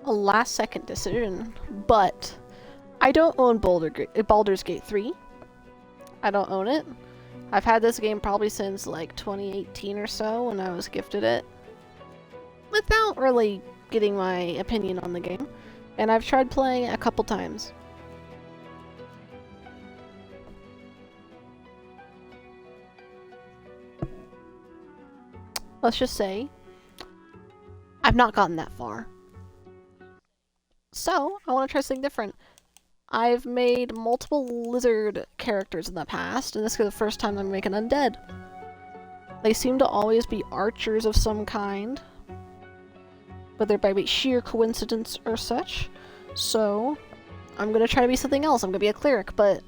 a last second decision, but I don't own Baldur's Gate 3. I don't own it. I've had this game probably since like 2018 or so when I was gifted it, without really getting my opinion on the game. And I've tried playing it a couple times. Let's just say, I've not gotten that far. So, I want to try something different. I've made multiple lizard characters in the past, and this is the first time I'm making undead. They seem to always be archers of some kind, whether by sheer coincidence or such. So, I'm gonna try to be something else. I'm gonna be a cleric, but...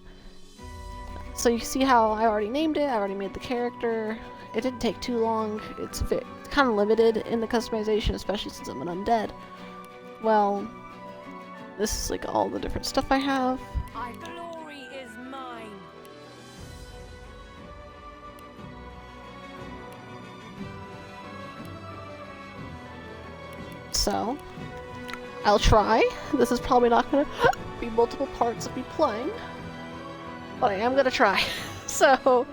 So you see how I already named it, I already made the character. It didn't take too long. It's kind of limited in the customization, especially since I'm an undead. Well, this is like all the different stuff I have. My glory is mine. So, I'll try. This is probably not gonna be multiple parts of me playing, but I am gonna try. So,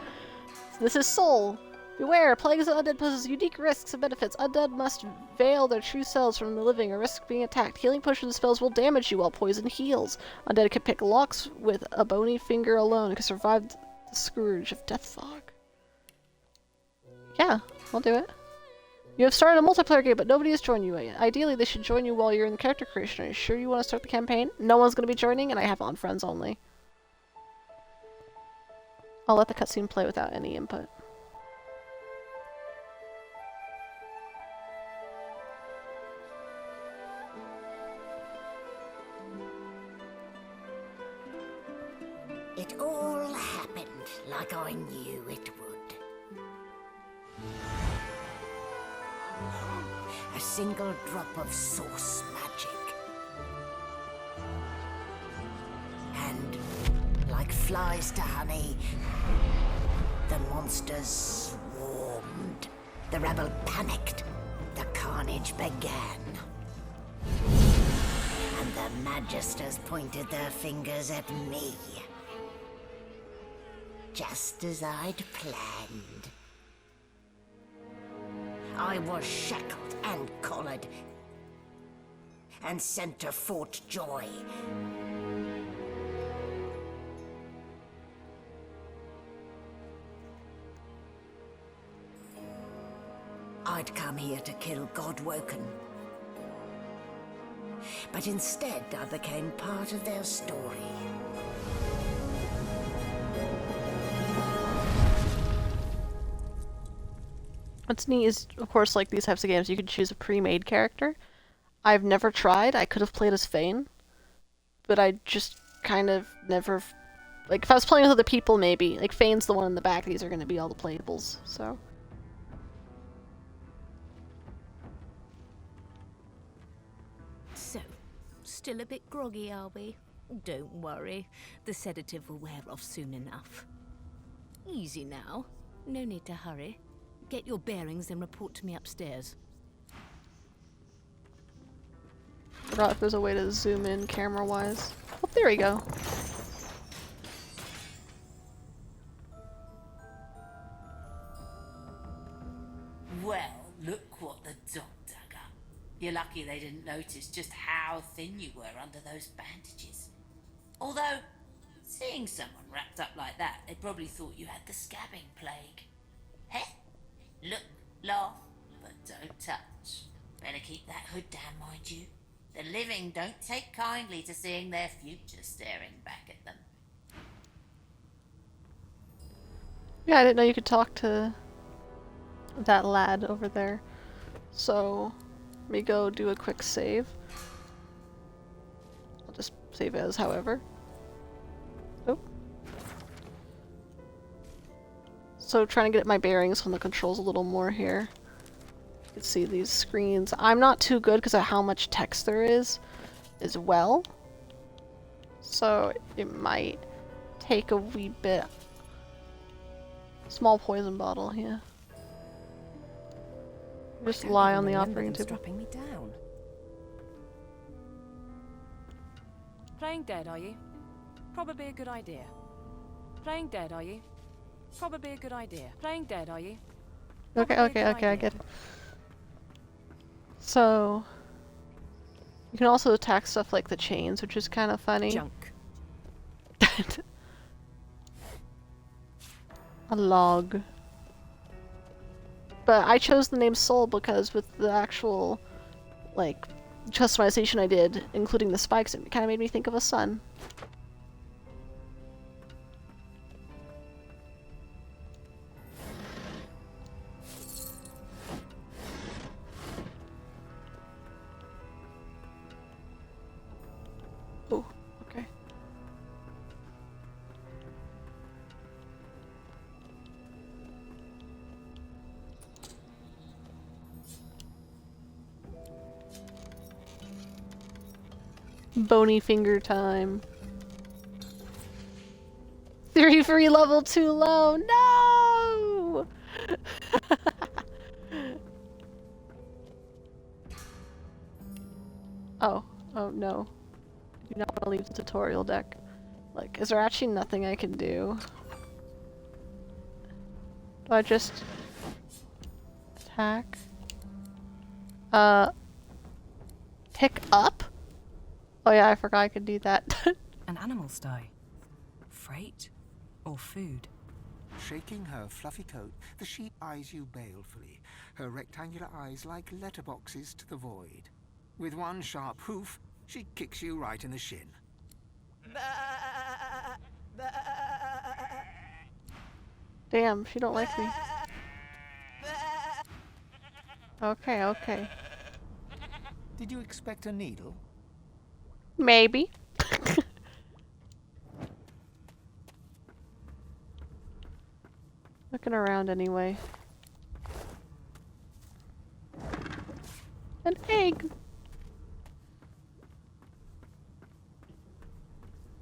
this is Soul. Beware, plagues of undead poses unique risks and benefits. Undead must veil their true selves from the living or risk being attacked. Healing potions and spells will damage you while poison heals. Undead can pick locks with a bony finger alone and can survive the scourge of death fog. Yeah, I'll do it. You have started a multiplayer game, but nobody has joined you yet. Ideally, they should join you while you're in the character creation. Are you sure you want to start the campaign? No one's going to be joining, and I have on friends only. I'll let the cutscene play without any input. It all happened like I knew it would. A single drop of source magic. And, like flies to honey, the monsters swarmed. The rebel panicked. The carnage began. And the magisters pointed their fingers at me. Just as I'd planned. I was shackled and collared, and sent to Fort Joy. I'd come here to kill Godwoken. But instead, I became part of their story. What's neat is, of course, like these types of games, you can choose a pre-made character. I've never tried. I could have played as Fane, but I just kind of never... Like, if I was playing with other people, maybe. Like, Fane's the one in the back. These are going to be all the playables, so... So, still a bit groggy, are we? Don't worry. The sedative will wear off soon enough. Easy now. No need to hurry. Get your bearings and report to me upstairs. Forgot if there's a way to zoom in camera-wise. Oh, there we go. Well, look what the dog dug up. You're lucky they didn't notice just how thin you were under those bandages. Although, seeing someone wrapped up like that, they probably thought you had the scabbing plague. Heh? Look, laugh, but don't touch. Better keep that hood down, mind you. The living don't take kindly to seeing their future staring back at them. Yeah, I didn't know you could talk to that lad over there. So, let me go do a quick save. I'll just save as however. Oh. So trying to get my bearings on the controls a little more here. You can see these screens. I'm not too good because of how much text there is as well. So it might take a wee bit. Small poison bottle, yeah. Just lie on the operating table. Strapping me down. Playing dead, are you? Probably a good idea. Playing dead, are you? Probably a good idea. Playing dead, are you? Okay, okay, okay, I get it. So you can also attack stuff like the chains, which is kind of funny. Junk. A log. But I chose the name Soul because with the actual, like, customization I did, including the spikes, it kind of made me think of a sun. Oh, okay. Bony finger time. 3 free level too low. No! Oh. Oh no. I do not want to leave the tutorial deck. Like, is there actually nothing I can do? Do I just attack? Pick up? Oh yeah, I forgot I could do that. An animal sty. Freight or food? Shaking her fluffy coat, the sheep eyes you balefully, her rectangular eyes like letterboxes to the void. With one sharp hoof, she kicks you right in the shin. Damn, she don't like me. Okay, okay. Did you expect a needle? Maybe. Looking around anyway. An egg!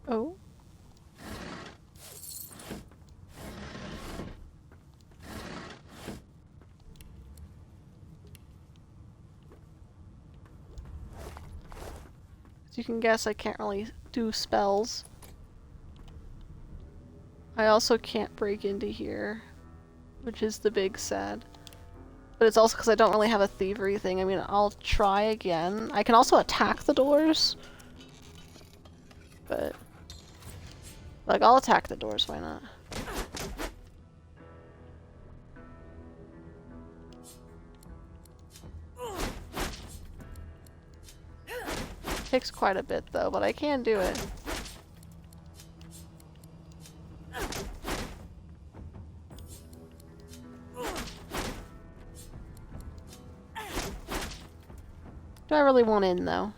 Oh. As you can guess, I can't really do spells. I also can't break into here, which is the big sad. But it's also because I don't really have a thievery thing. I mean, I'll try again. I can also attack the doors. But, like, I'll attack the doors, why not? Takes quite a bit though, but I can do it. Do I really want in though?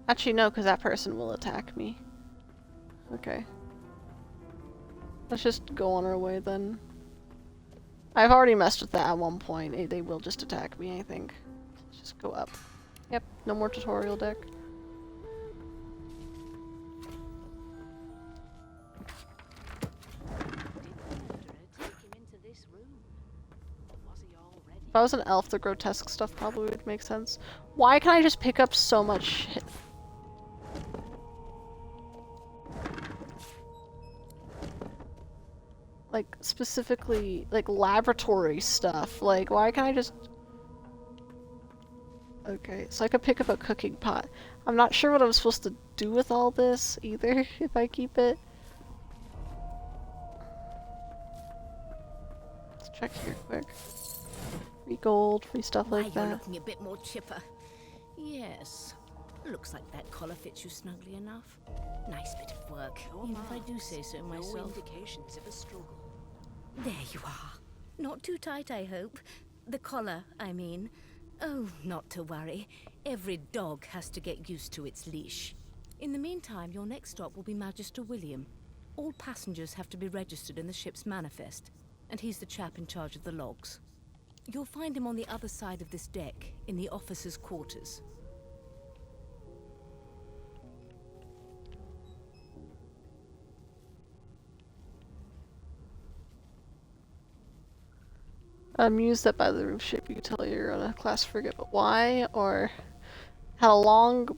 Actually no, because that person will attack me. Okay. Let's just go on our way then. I've already messed with that at one point. They will just attack me, I think. Let's just go up. Yep, no more tutorial deck. If I was an elf, the grotesque stuff probably would make sense. Why can I just pick up so much shit? Like, specifically, like, laboratory stuff. Like, why can't I just... Okay, so I could pick up a cooking pot. I'm not sure what I'm supposed to do with all this, either, if I keep it. Let's check here quick. Free gold, free stuff like You're that. looking a bit more chipper. Yes. Looks like that collar fits you snugly enough. Nice bit of work, even if I do say so myself. No indications of a struggle. There you are. Not too tight, I hope. The collar, I mean. Oh, not to worry. Every dog has to get used to its leash. In the meantime, your next stop will be Magister William. All passengers have to be registered in the ship's manifest, and he's the chap in charge of the logs. You'll find him on the other side of this deck, in the officers' quarters. Amused that by the roof shape you can tell you're on a class frigate, but why? Or had a long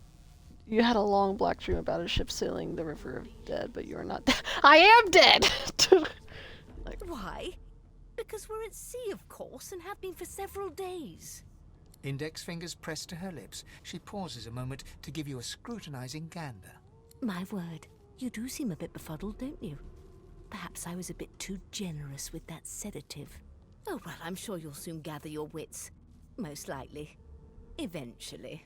you had a long black dream about a ship sailing the river of dead, but you are not dead. I am dead! Like, Why? Because we're at sea, of course, and have been for several days. Index fingers pressed to her lips, she pauses a moment to give you a scrutinizing gander. My word, you do seem a bit befuddled, don't you? Perhaps I was a bit too generous with that sedative. Oh, well, I'm sure you'll soon gather your wits. Most likely. Eventually.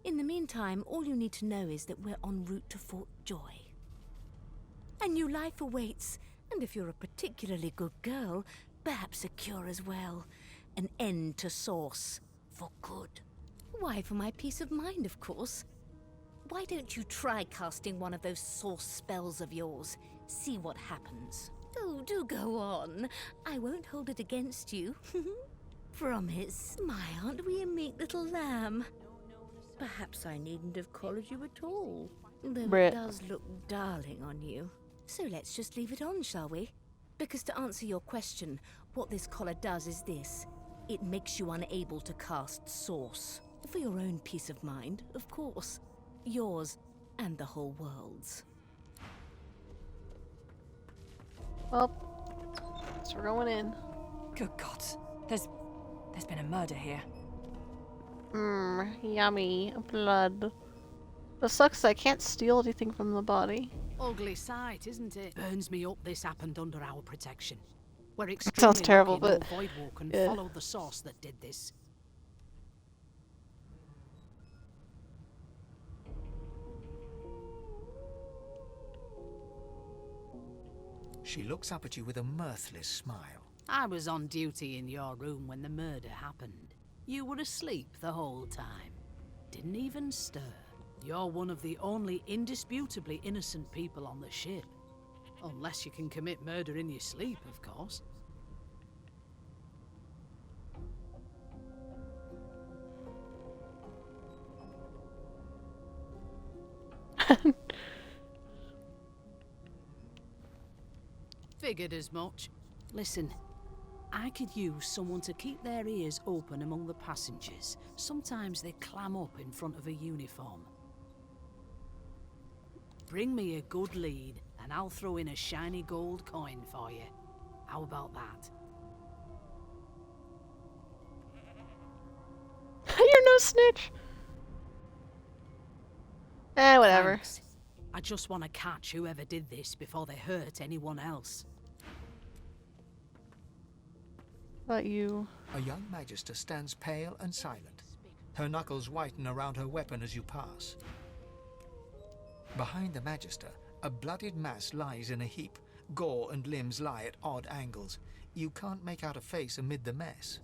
In the meantime, all you need to know is that we're en route to Fort Joy. A new life awaits, and if you're a particularly good girl, perhaps a cure as well. An end to Source. For good. Why, for my peace of mind, of course. Why don't you try casting one of those Source spells of yours? See what happens. Oh, do go on. I won't hold it against you. Promise. My, aren't we a meek little lamb? Perhaps I needn't have collared you at all. Though Brit. it does look darling on you. So let's just leave it on, shall we? Because to answer your question, what this collar does is this. It makes you unable to cast Source. For your own peace of mind, of course. Yours and the whole world's. well, so we're going in. Good God. There's been a murder here. Yummy. Blood. The sucks I can't steal anything from the body. Ugly sight, isn't it? Burns me up this happened under our protection. We're Sounds extremely terrible, lucky but no Voidwalker yeah. followed the source that did this. She looks up at you with a mirthless smile. I was on duty in your room when the murder happened. You were asleep the whole time. Didn't even stir. You're one of the only indisputably innocent people on the ship. Unless you can commit murder in your sleep, of course. Figured as much. Listen, I could use someone to keep their ears open among the passengers. Sometimes they clam up in front of a uniform. Bring me a good lead, and I'll throw in a shiny gold coin for you. How about that? You're no snitch. Whatever. Thanks. I just want to catch whoever did this before they hurt anyone else. About you. A young magister stands pale and silent. Her knuckles whiten around her weapon as you pass. Behind the magister, a bloodied mass lies in a heap. Gore and limbs lie at odd angles. You can't make out a face amid the mess.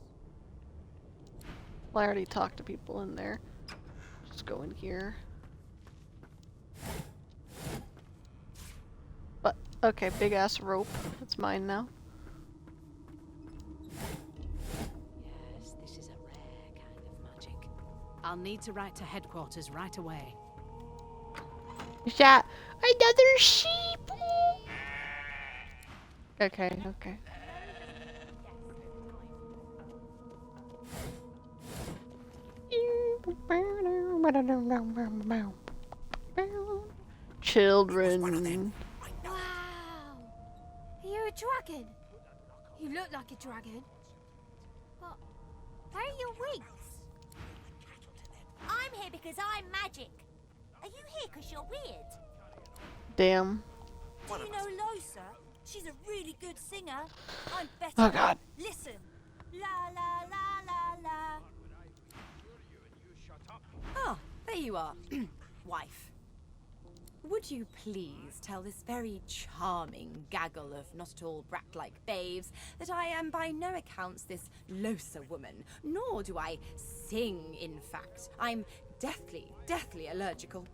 Well, I already talked to people in there. Just go in here. But, okay, big ass rope. It's mine now. Yes, this is a rare kind of magic. I'll need to write to headquarters right away. Shot another sheep! Okay, okay. Children. Wow! Are you a dragon? You look like a dragon. But where are your wings? I'm here because I'm magic. Are you here because you're weird? Damn. Do you know Losa? She's a really good singer. I'm better. Oh god. Listen. La la la la la. Ah, there you are, wife. Would you please tell this very charming gaggle of not at all brat-like babes that I am by no accounts this Losa woman, nor do I sing, in fact. I'm deathly allergical.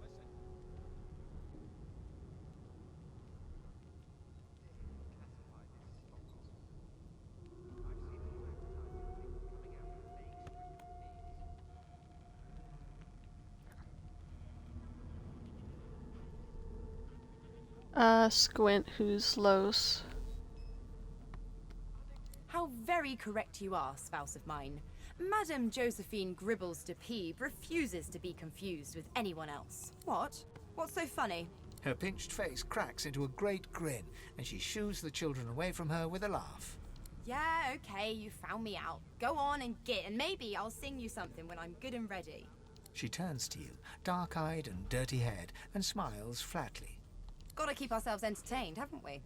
Squint, who's Los? How very correct you are, spouse of mine. Madame Josephine Gribbles de Peeb refuses to be confused with anyone else. What? What's so funny? Her pinched face cracks into a great grin, and she shoos the children away from her with a laugh. Yeah, okay, you found me out. Go on and git, and maybe I'll sing you something when I'm good and ready. She turns to you, dark-eyed and dirty-haired, and smiles flatly. Gotta keep ourselves entertained, haven't we?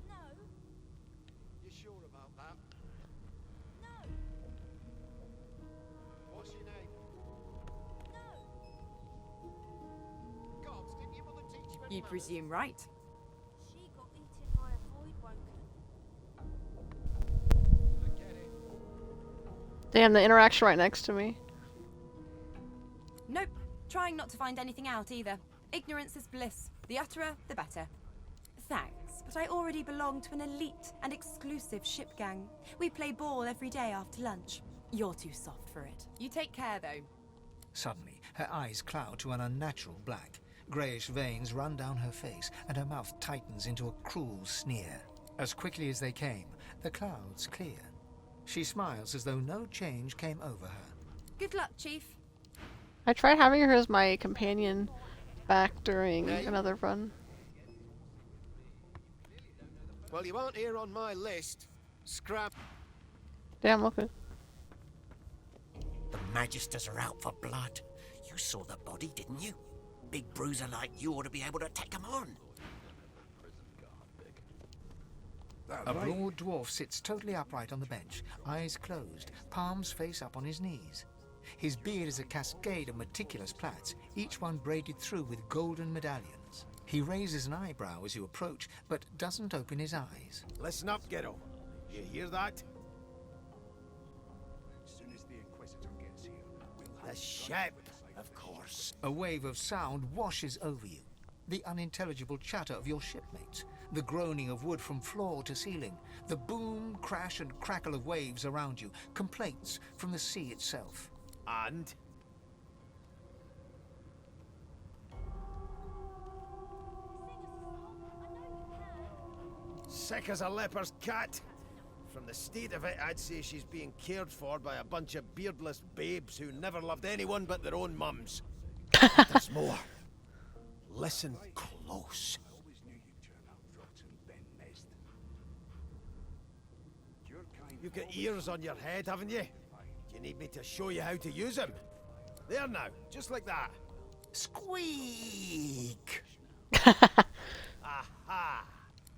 No. You sure about that? No. What's your name? No. Gods, didn't your mother teach you any You manners? presume right. She got eaten by a void woken. Forget it. Damn, the interaction right next to me. Nope. Trying not to find anything out either. Ignorance is bliss. The utterer, the better. Thanks, but I already belong to an elite and exclusive ship gang. We play ball every day after lunch. You're too soft for it. You take care, though. Suddenly, her eyes cloud to an unnatural black. Greyish veins run down her face, and her mouth tightens into a cruel sneer. As quickly as they came, the clouds clear. She smiles as though no change came over her. Good luck, Chief. I tried having her as my companion back during another run. Well, you aren't here on my list. Scrap. Damn, okay. The Magisters are out for blood. You saw the body, didn't you? Big bruiser like you ought to be able to take them on. A broad dwarf sits totally upright on the bench, eyes closed, palms face up on his knees. His beard is a cascade of meticulous plaits, each one braided through with golden medallions. He raises an eyebrow as you approach, but doesn't open his eyes. Listen up, Ghetto. You hear that? As soon as the Inquisitor gets here, we'll The ship, of course. A wave of sound washes over you. The unintelligible chatter of your shipmates, the groaning of wood from floor to ceiling, the boom, crash and crackle of waves around you, complaints from the sea itself. And? Sick as a leper's cat. From the state of it, I'd say she's being cared for by a bunch of beardless babes who never loved anyone but their own mums. But there's more. Listen close. I always knew you'd turn out rotten, Ben Mest. Your kind You've got ears on your head, haven't you? Do you need me to show you how to use them? There now, just like that. Squeak! Aha!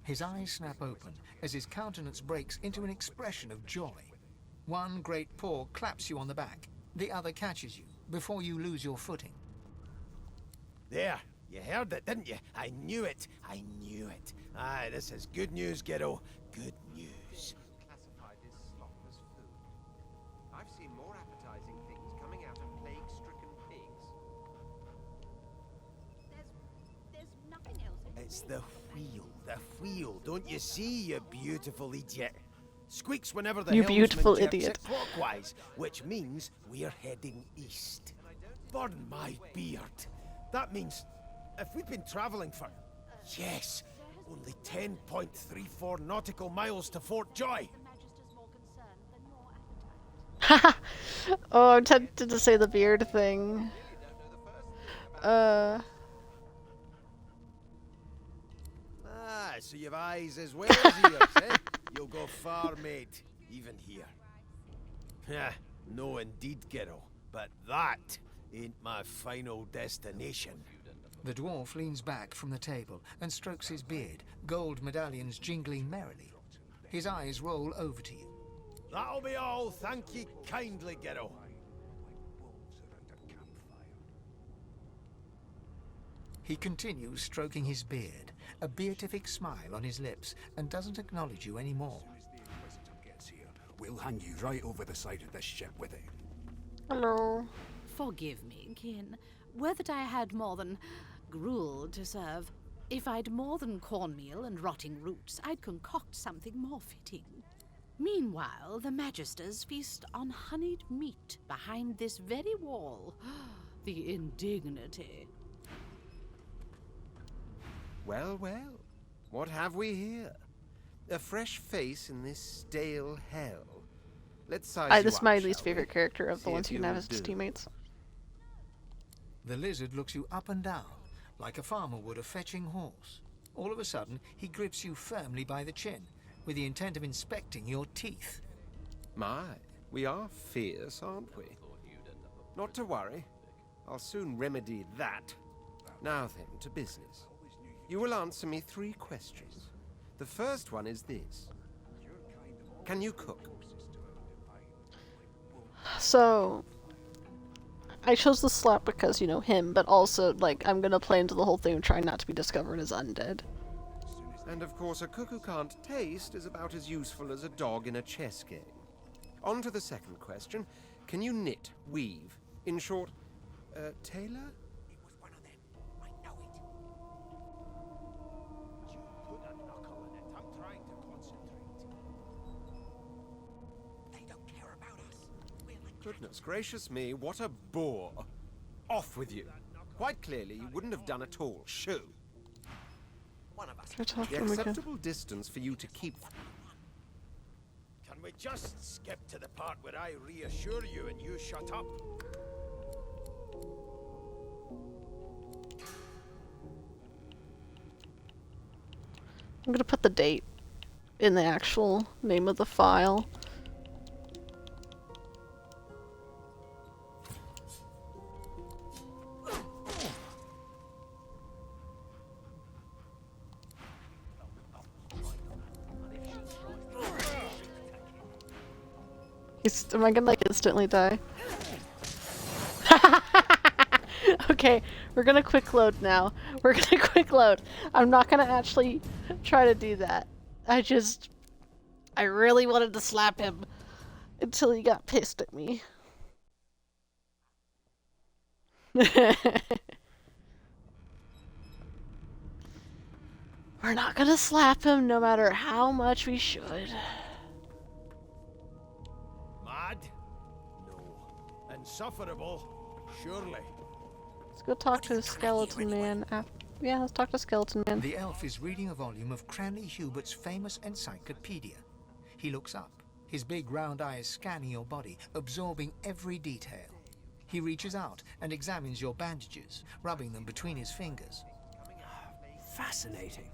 His eyes snap open as his countenance breaks into an expression of joy. One great paw claps you on the back. The other catches you before you lose your footing. There, you heard it, didn't you? I knew it. I knew it. Aye, this is good news, Ghetto. Good news. Classified this slop as food. I've seen more appetizing things coming out of plague-stricken pigs. There's nothing else. It's the wheel. The wheel. Don't you see, you beautiful idiot? Squeaks whenever the You helmsman beautiful jerks idiot. it clockwise, which means we're heading east. Burn my beard. That means if we've been traveling for, yes, only 10.34 nautical miles to Fort Joy. The Magister's more concern than your appetite. Oh, I'm tempted to say the beard thing. Ah, so you've eyes as well as ears, eh? You'll go far, mate, even here. Yeah, no indeed, Ghetto. But that ain't my final destination. The dwarf leans back from the table and strokes his beard, gold medallions jingling merrily. His eyes roll over to you. That'll be all, thank ye kindly, Ghetto. wolves around a campfire. He continues stroking his beard, a beatific smile on his lips, and doesn't acknowledge you anymore. As the Inquisitor gets here, we'll hang you right over the side of this ship with it. Hello. Forgive me, kin. Were that I had more than gruel to serve. If I'd more than cornmeal and rotting roots, I'd concoct something more fitting. Meanwhile, the Magisters feast on honeyed meat behind this very wall. The indignity. Well, well. What have we here? A fresh face in this stale hell. Let's size you This is up, my shall least we? favorite character of the See ones if you can have you'll as do. teammates. The lizard looks you up and down, like a farmer would a fetching horse. All of a sudden, he grips you firmly by the chin, with the intent of inspecting your teeth. My, we are fierce, aren't we? Not to worry. I'll soon remedy that. Now then, to business. You will answer me 3 questions. The first one is this. Can you cook? So, I chose the slap because, you know, him, but also, like, I'm gonna play into the whole thing of trying not to be discovered as undead. And of course, a cook who can't taste is about as useful as a dog in a chess game. On to the second question. Can you knit, weave? In short, tailor? It was one of them. I know it. You put a knuckle in it. I'm trying to concentrate. They don't care about us. We're like Goodness gracious me, what a bore. Off with you. Quite clearly, you wouldn't have done at all. Shoo. one of us. Can I talk The to him again? acceptable distance for you to keep... Can we just skip to the part where I reassure you and you shut up? I'm gonna put the date in the actual name of the file. Am I gonna like instantly die? Okay, we're gonna quick load now. We're gonna quick load. I'm not gonna actually try to do that. I really wanted to slap him until he got pissed at me. We're not gonna slap him no matter how much we should. Mad? No. Insufferable? Surely. Let's go talk to the skeleton man. Yeah, let's talk to skeleton man. The elf is reading a volume of Cranley Hubert's famous encyclopedia. He looks up, his big round eyes scanning your body, absorbing every detail. He reaches out and examines your bandages, rubbing them between his fingers. Fascinating.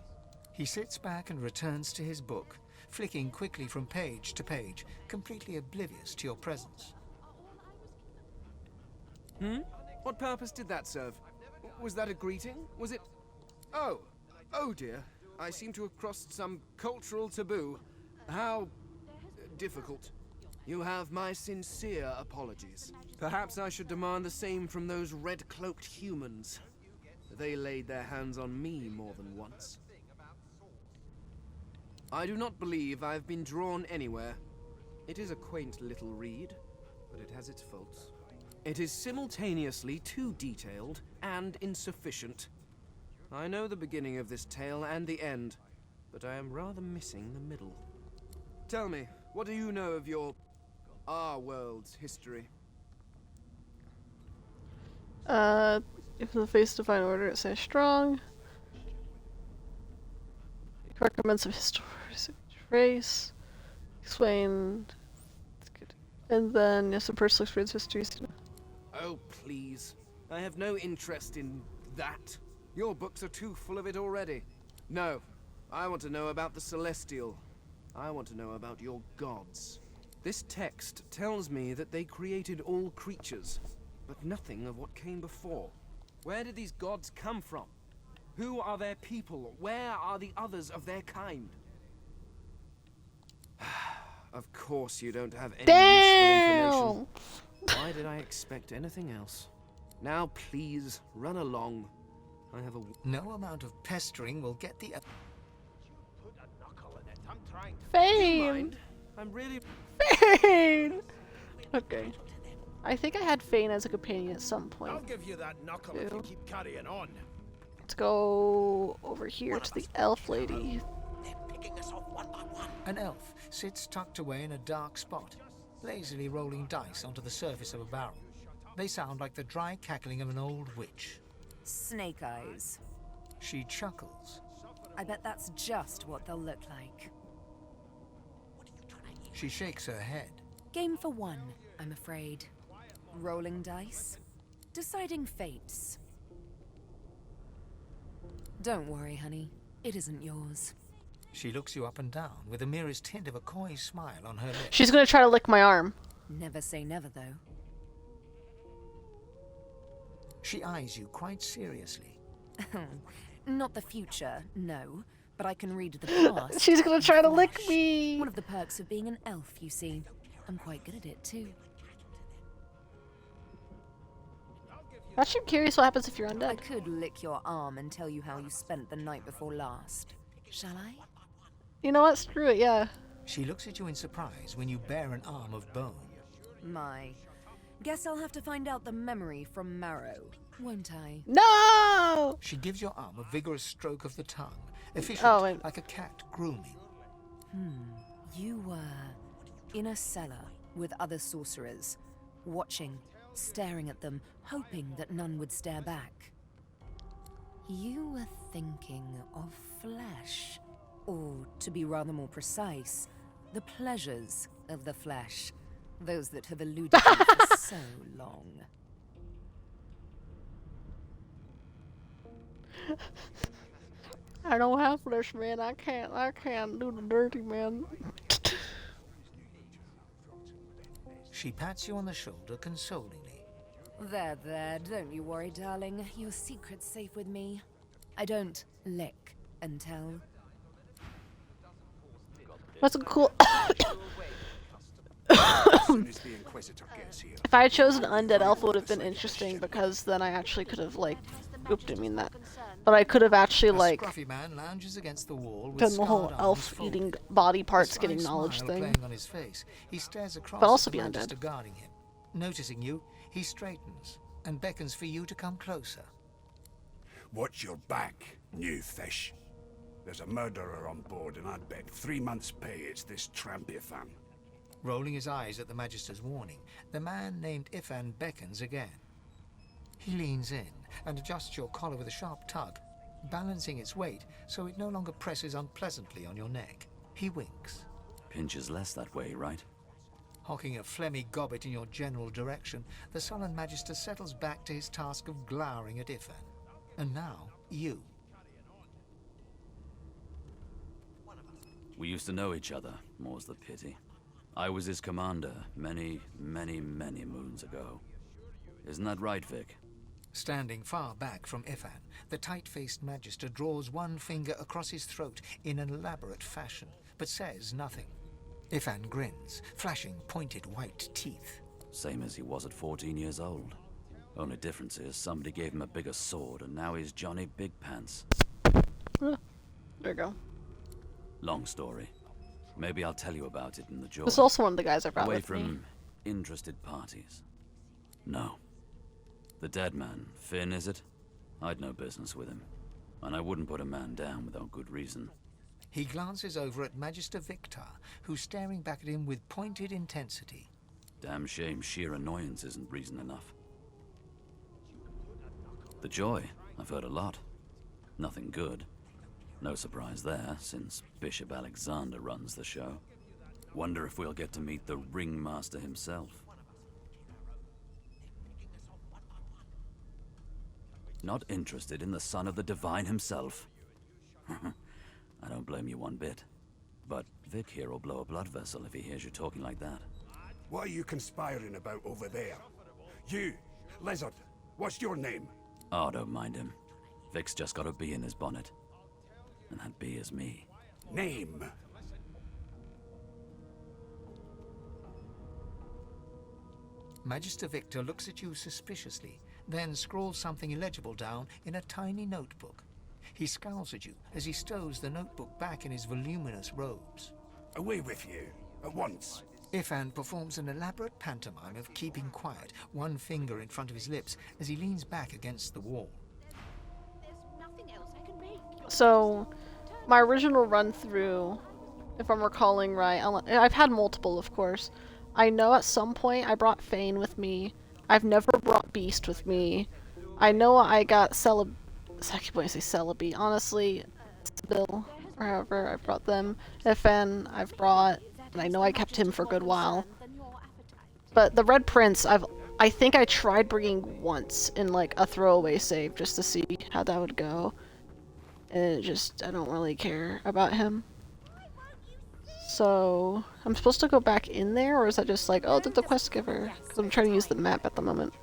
He sits back and returns to his book, flicking quickly from page to page, completely oblivious to your presence. What purpose did that serve? Was that a greeting? Was it... Oh. Oh dear. I seem to have crossed some cultural taboo. How... difficult. You have my sincere apologies. Perhaps I should demand the same from those red-cloaked humans. They laid their hands on me more than once. I do not believe I've been drawn anywhere. It is a quaint little read, but it has its faults. It is simultaneously too detailed and insufficient. I know the beginning of this tale and the end, but I am rather missing the middle. Tell me, what do you know of our world's history? If the face divine order, it says strong. Recommends of historic race. Explain. And then, yes, a personal experience history. Oh, please. I have no interest in that. Your books are too full of it already. No, I want to know about the Celestial. I want to know about your gods. This text tells me that they created all creatures, but nothing of what came before. Where did these gods come from? Who are their people? Where are the others of their kind? Of course you don't have any useful information. Why did I expect anything else? Now please, run along. I have a... No amount of pestering will get the... You put a knuckle in it. I'm trying to... Fane! Mind? I'm really... Fane! Okay. I think I had Fane as a companion at some point. I'll give you that knuckle if you keep carrying on. Let's go over here to the elf lady. They're picking us off one by one. An elf sits tucked away in a dark spot, lazily rolling dice onto the surface of a barrel. They sound like the dry cackling of an old witch. Snake eyes. She chuckles. I bet that's just what they'll look like. She shakes her head. Game for one, I'm afraid. Rolling dice. Deciding fates. Don't worry, honey. It isn't yours. She looks you up and down with the merest hint of a coy smile on her lips. She's gonna try to lick my arm. Never say never, though. She eyes you quite seriously. Not the future, no. But I can read the past. She's gonna try to lick me. One of the perks of being an elf, you see. I'm quite good at it, too. I'm actually curious what happens if you're undead. I could lick your arm and tell you how you spent the night before last. Shall I? You know what? Screw it, yeah. She looks at you in surprise when you bear an arm of bone. My. Guess I'll have to find out the memory from Marrow, won't I? No! She gives your arm a vigorous stroke of the tongue, efficient, like a cat grooming. You were in a cellar with other sorcerers, watching, staring at them, hoping that none would stare back. You were thinking of flesh, or to be rather more precise, the pleasures of the flesh, those that have eluded you for so long. I don't have flesh, man. I can't do the dirty, man. She pats you on the shoulder consolingly. There, don't you worry, darling. Your secret's safe with me. I don't lick and tell. That's a cool... As soon as the Inquisitor gets here. If I had chosen undead elf, it would have been interesting because then I actually could have, like... Oops, didn't mean that. But I could have actually, like... Scruffy man lounges against the wall with done the whole scarred elf arms eating folded. body parts A getting sly knowledge smile thing. playing on his face. He stares across But also at the be Magister undead. guarding him. Noticing you, he straightens and beckons for you to come closer. Watch your back, new fish. There's a murderer on board, and I'd bet 3 months' pay it's this tramp Ifan. Rolling his eyes at the Magister's warning, the man named Ifan beckons again. He leans in and adjusts your collar with a sharp tug, balancing its weight so it no longer presses unpleasantly on your neck. He winks. Pinches less that way, right? Hocking a phlegmy gobbet in your general direction, the sullen Magister settles back to his task of glowering at Ifan. And now, you. We used to know each other, more's the pity. I was his commander many, many, many moons ago. Isn't that right, Vic? Standing far back from Ifan, the tight-faced Magister draws one finger across his throat in an elaborate fashion, but says nothing. Ifan grins, flashing pointed white teeth. Same as he was at 14 years old. Only difference is somebody gave him a bigger sword and now he's Johnny Big Pants. There you go. Long story. Maybe I'll tell you about it in the joy. This is also one of the guys I brought Away with from me. interested parties. No. The dead man, Finn, is it? I'd no business with him. And I wouldn't put a man down without good reason. He glances over at Magister Victor, who's staring back at him with pointed intensity. Damn shame sheer annoyance isn't reason enough. The joy, I've heard a lot. Nothing good. No surprise there, since Bishop Alexander runs the show. Wonder if we'll get to meet the ringmaster himself. Not interested in the son of the divine himself? I don't blame you one bit. But Vic here will blow a blood vessel if he hears you talking like that. What are you conspiring about over there? You, Lizard, what's your name? Oh, don't mind him. Vic's just got a bee in his bonnet. And that bee is me. Name? Magister Victor looks at you suspiciously, then scrawls something illegible down in a tiny notebook. He scowls at you as he stows the notebook back in his voluminous robes. Away with you, at once. Ifan performs an elaborate pantomime of keeping quiet, one finger in front of his lips as he leans back against the wall. So, my original run-through, if I'm recalling right, I've had multiple, of course. I know at some point I brought Fane with me. I've never brought Beast with me. I know I got I keep wanting to say Celebi. Honestly, Bill, or however, I brought them. FN, I've brought and I know I kept him for a good while. But the Red Prince, I think I tried bringing once in like a throwaway save just to see how that would go. And I don't really care about him. So, I'm supposed to go back in there, or is that just like, oh, the quest giver? Because I'm trying to use the map at the moment.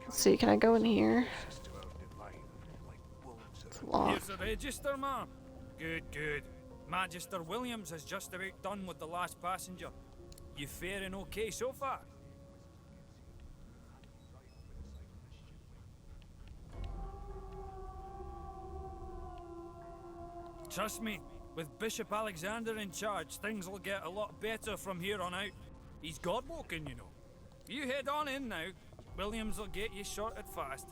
Let's see, can I go in here? It's locked. Here's the register, ma'am. Good, good. Magister Williams has just about done with the last passenger. You faring okay so far? Trust me, with Bishop Alexander in charge, things will get a lot better from here on out. He's God-woken, you know. You head on in now. Williams will get you sorted fast.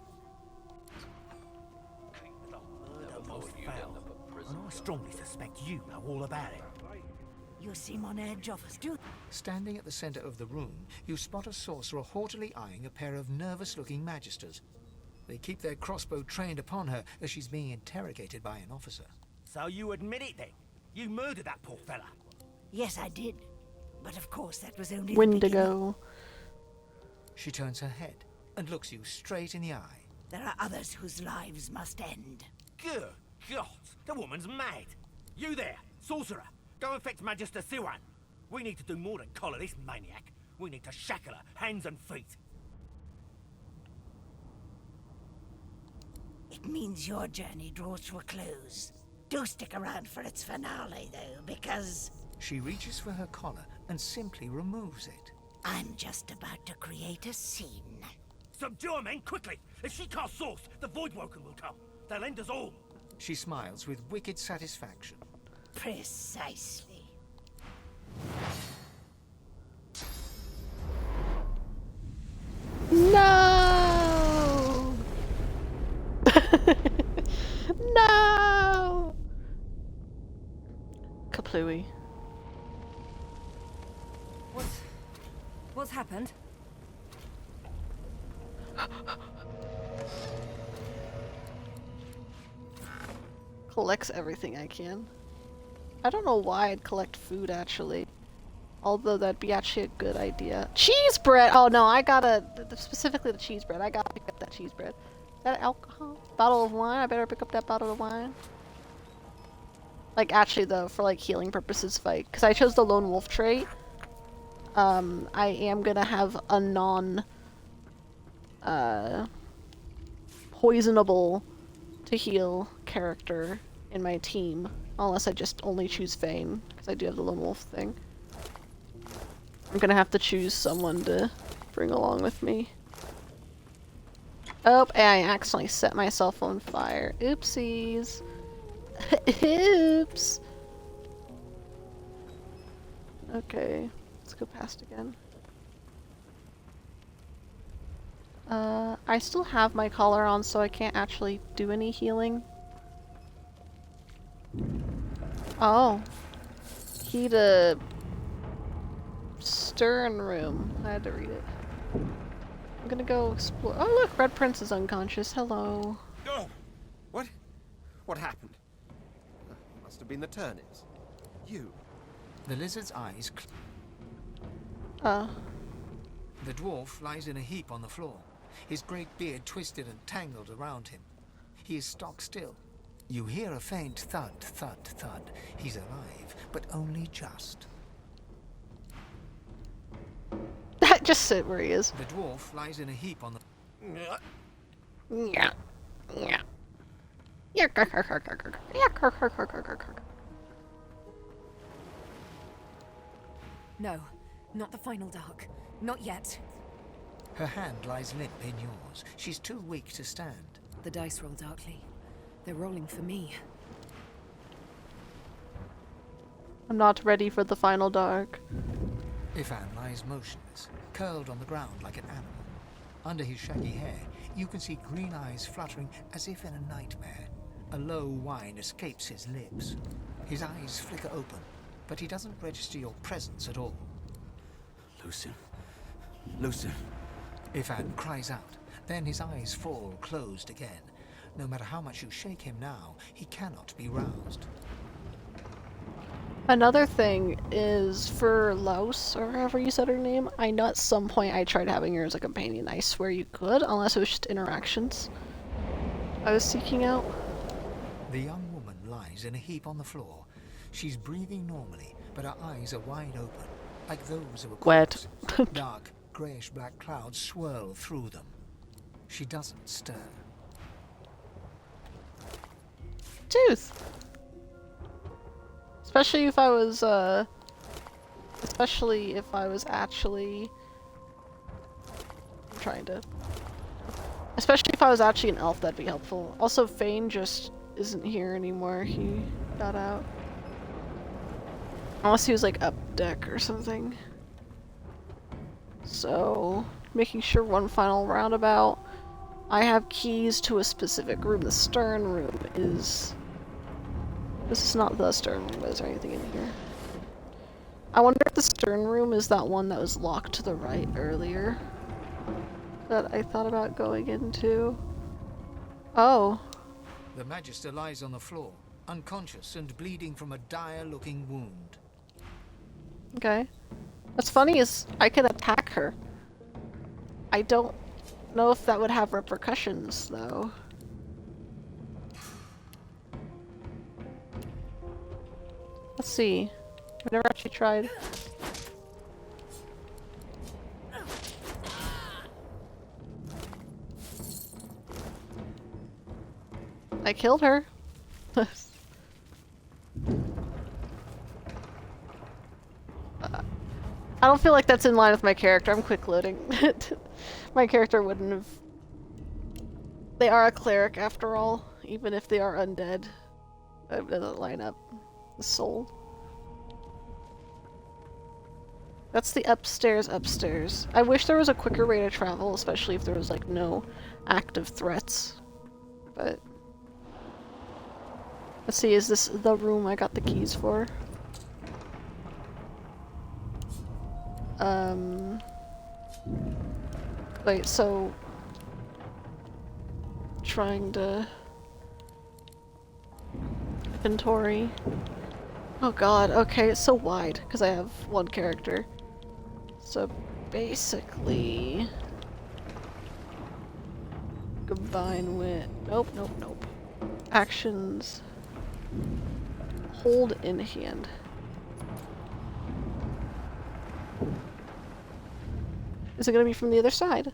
And I strongly suspect you know all about it. You seem on edge of us, do? Standing at the center of the room, you spot a sorcerer haughtily eyeing a pair of nervous-looking magisters. They keep their crossbow trained upon her as she's being interrogated by an officer. So you admit it then? You murdered that poor fella? Yes, I did. But of course, that was only Wendigo. She turns her head and looks you straight in the eye. There are others whose lives must end. Good God, the woman's mad. You there, sorcerer, go and fetch Magister Siwan. We need to do more than collar this maniac. We need to shackle her, hands and feet. It means your journey draws to a close. Do stick around for its finale, though, because... She reaches for her collar and simply removes it. I'm just about to create a scene. Subdue her, men, quickly! If she casts source, the Voidwoken will come. They'll end us all. She smiles with wicked satisfaction. Precisely. No! No! Kaplooey. What's happened? Collects everything I can. I don't know why I'd collect food, actually. Although that'd be actually a good idea. Cheese bread! Oh no, I gotta... Specifically the cheese bread. I gotta pick up that cheese bread. Is that alcohol? Bottle of wine? I better pick up that bottle of wine. Like, actually, though, for, like, healing purposes, fight. Because I chose the Lone Wolf trait. I am gonna have a poisonable to heal character in my team. Unless I just only choose Fane, because I do have the Lone Wolf thing. I'm gonna have to choose someone to bring along with me. Oh, I accidentally set myself on fire. Oopsies. Oops. Okay, let's go past again. I still have my collar on, so I can't actually do any healing. Oh. Key to Stern Room. I had to read it. I'm gonna go explore. Oh look, Red Prince is unconscious. Hello. Oh! What happened? Must have been the turnips. You. The lizard's eyes... The dwarf lies in a heap on the floor, his great beard twisted and tangled around him. He is stock still. You hear a faint thud, thud, thud. He's alive, but only just. Just sit where he is. The dwarf lies in a heap on the... Yeah. Yeah. Yeah. No, not the final dark. Not yet. Her hand lies limp in yours. She's too weak to stand. The dice roll darkly. They're rolling for me. I'm not ready for the final dark. Ifan lies motionless, curled on the ground like an animal. Under his shaggy hair, you can see green eyes fluttering as if in a nightmare. A low whine escapes his lips. His eyes flicker open, but he doesn't register your presence at all. Lucien. Lucien. Ifan cries out. Then his eyes fall closed again. No matter how much you shake him now, he cannot be roused. Another thing is for Laos, or however you said her name, I know at some point I tried having her as a companion. I swear you could, unless it was just interactions I was seeking out. The young woman lies in a heap on the floor. She's breathing normally, but her eyes are wide open, like those of a corpse. Dark, greyish-black clouds swirl through them. She doesn't stir. Tooth! Especially if I was actually... Especially if I was actually an elf, that'd be helpful. Also, Fane just isn't here anymore. He got out. Unless he was, like, up deck or something. So, making sure one final roundabout. I have keys to a specific room. The stern room is... This is not the stern room, but is there anything in here? I wonder if the stern room is that one that was locked to the right earlier. That I thought about going into. Oh. The Magister lies on the floor, unconscious and bleeding from a dire-looking wound. Okay. What's funny is I could attack her. I don't know if that would have repercussions, though. Let's see. I've never actually tried. I killed her. I don't feel like that's in line with my character. I'm quick loading. My character wouldn't have... They are a cleric after all, even if they are undead. It doesn't line up. The soul. That's the upstairs. I wish there was a quicker way to travel, especially if there was like no active threats. But... Let's see, is this the room I got the keys for? Wait, so... Trying to... Inventory. Oh god, okay, it's so wide, because I have one character. So, basically... Combine with... Nope. Actions... Hold in hand. Is it gonna be from the other side?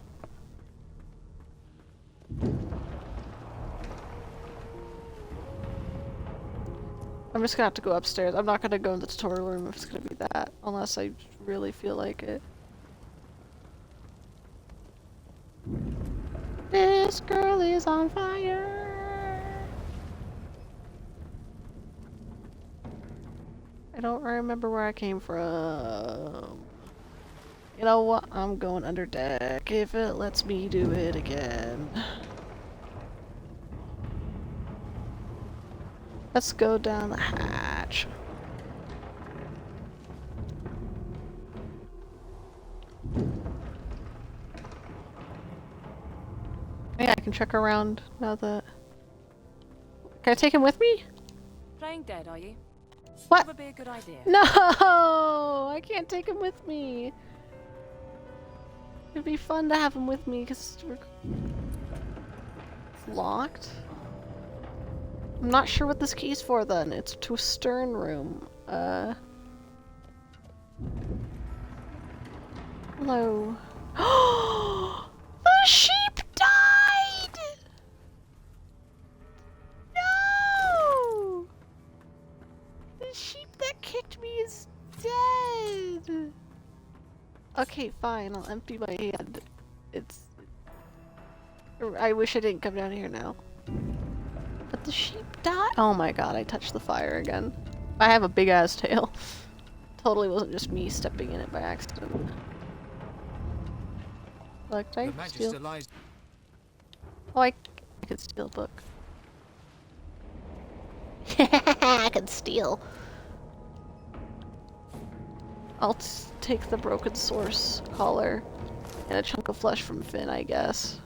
I'm just gonna have to go upstairs. I'm not gonna go in the tutorial room if it's gonna be that, unless I really feel like it. This girl is on fire! I don't remember where I came from. You know what? I'm going under deck if it lets me do it again. Let's go down the hatch. Yeah, I can check around now that... Can I take him with me? Playing dead, are you? What? Probably a good idea. No! I can't take him with me. It'd be fun to have him with me because we're... It's locked. I'm not sure what this key's for then. It's to a stern room. Hello. The sheep died! No! The sheep that kicked me is dead! Okay, fine. I'll empty my hand. It's... I wish I didn't come down here now. But the sheep died. Oh my god, I touched the fire again. I have a big ass tail. Totally wasn't just me stepping in it by accident. Look, I steal. Oh, I could steal a book. I could steal. I'll take the broken source collar and a chunk of flesh from Finn, I guess.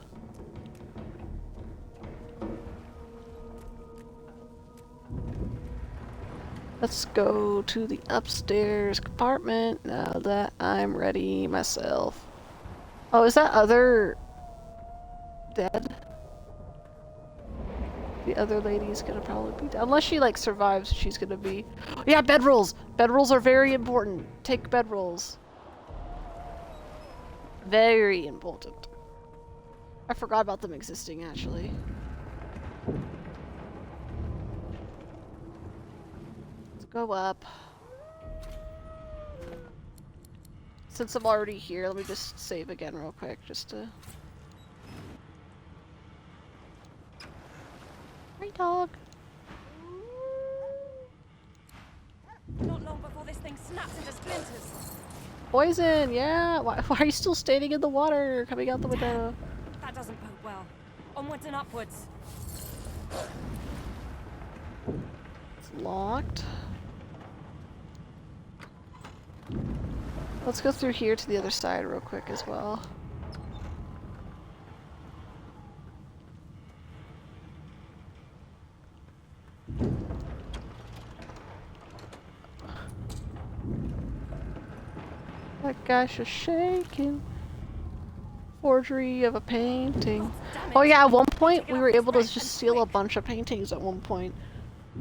Let's go to the upstairs compartment now that I'm ready myself. Oh, is that other dead? The other lady's gonna probably be dead. Unless she like survives, she's gonna be... Yeah, bedrolls! Bedrolls are very important. Take bedrolls. Very important. I forgot about them existing, actually. Let's go up. Since I'm already here, let me just save again real quick, just to... Hi, dog. Not long before this thing snaps into splinters. Poison, yeah! Why are you still standing in the water, coming out the window? That doesn't bode well. Onwards and upwards. It's locked. Let's go through here to the other side real quick as well. That guy's just shaking. Forgery of a painting. Oh yeah, at one point we were able to just steal a bunch of paintings at one point.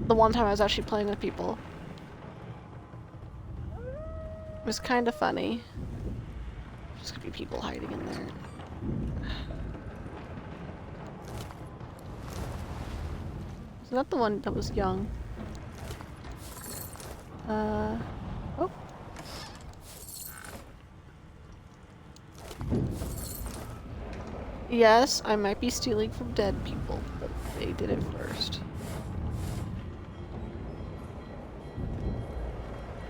The one time I was actually playing with people. It was kind of funny. There's gonna be people hiding in there. Is that the one that was young? Oh. Yes, I might be stealing from dead people, but they did it first.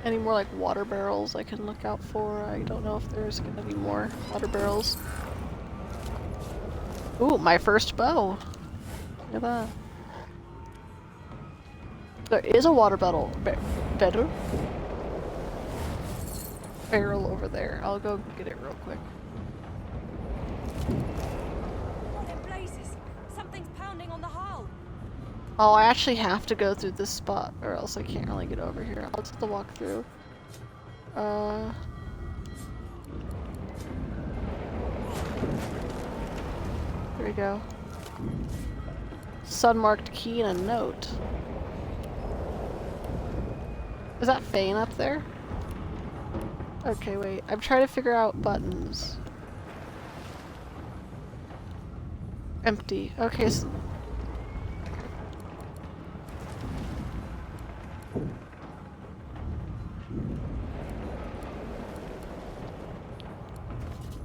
Any more like water barrels I can look out for? I don't know if there's gonna be more water barrels. Ooh, my first bow. Look at that. There is a water barrel. Barrel over there. I'll go get it real quick. What in blazes? Something's pounding on the hull. Oh, I actually have to go through this spot, or else I can't really get over here. I'll just have to walk through. There we go. Sun-marked key and a note. Is that Fane up there? Okay, wait. I'm trying to figure out buttons. Empty. Okay, so...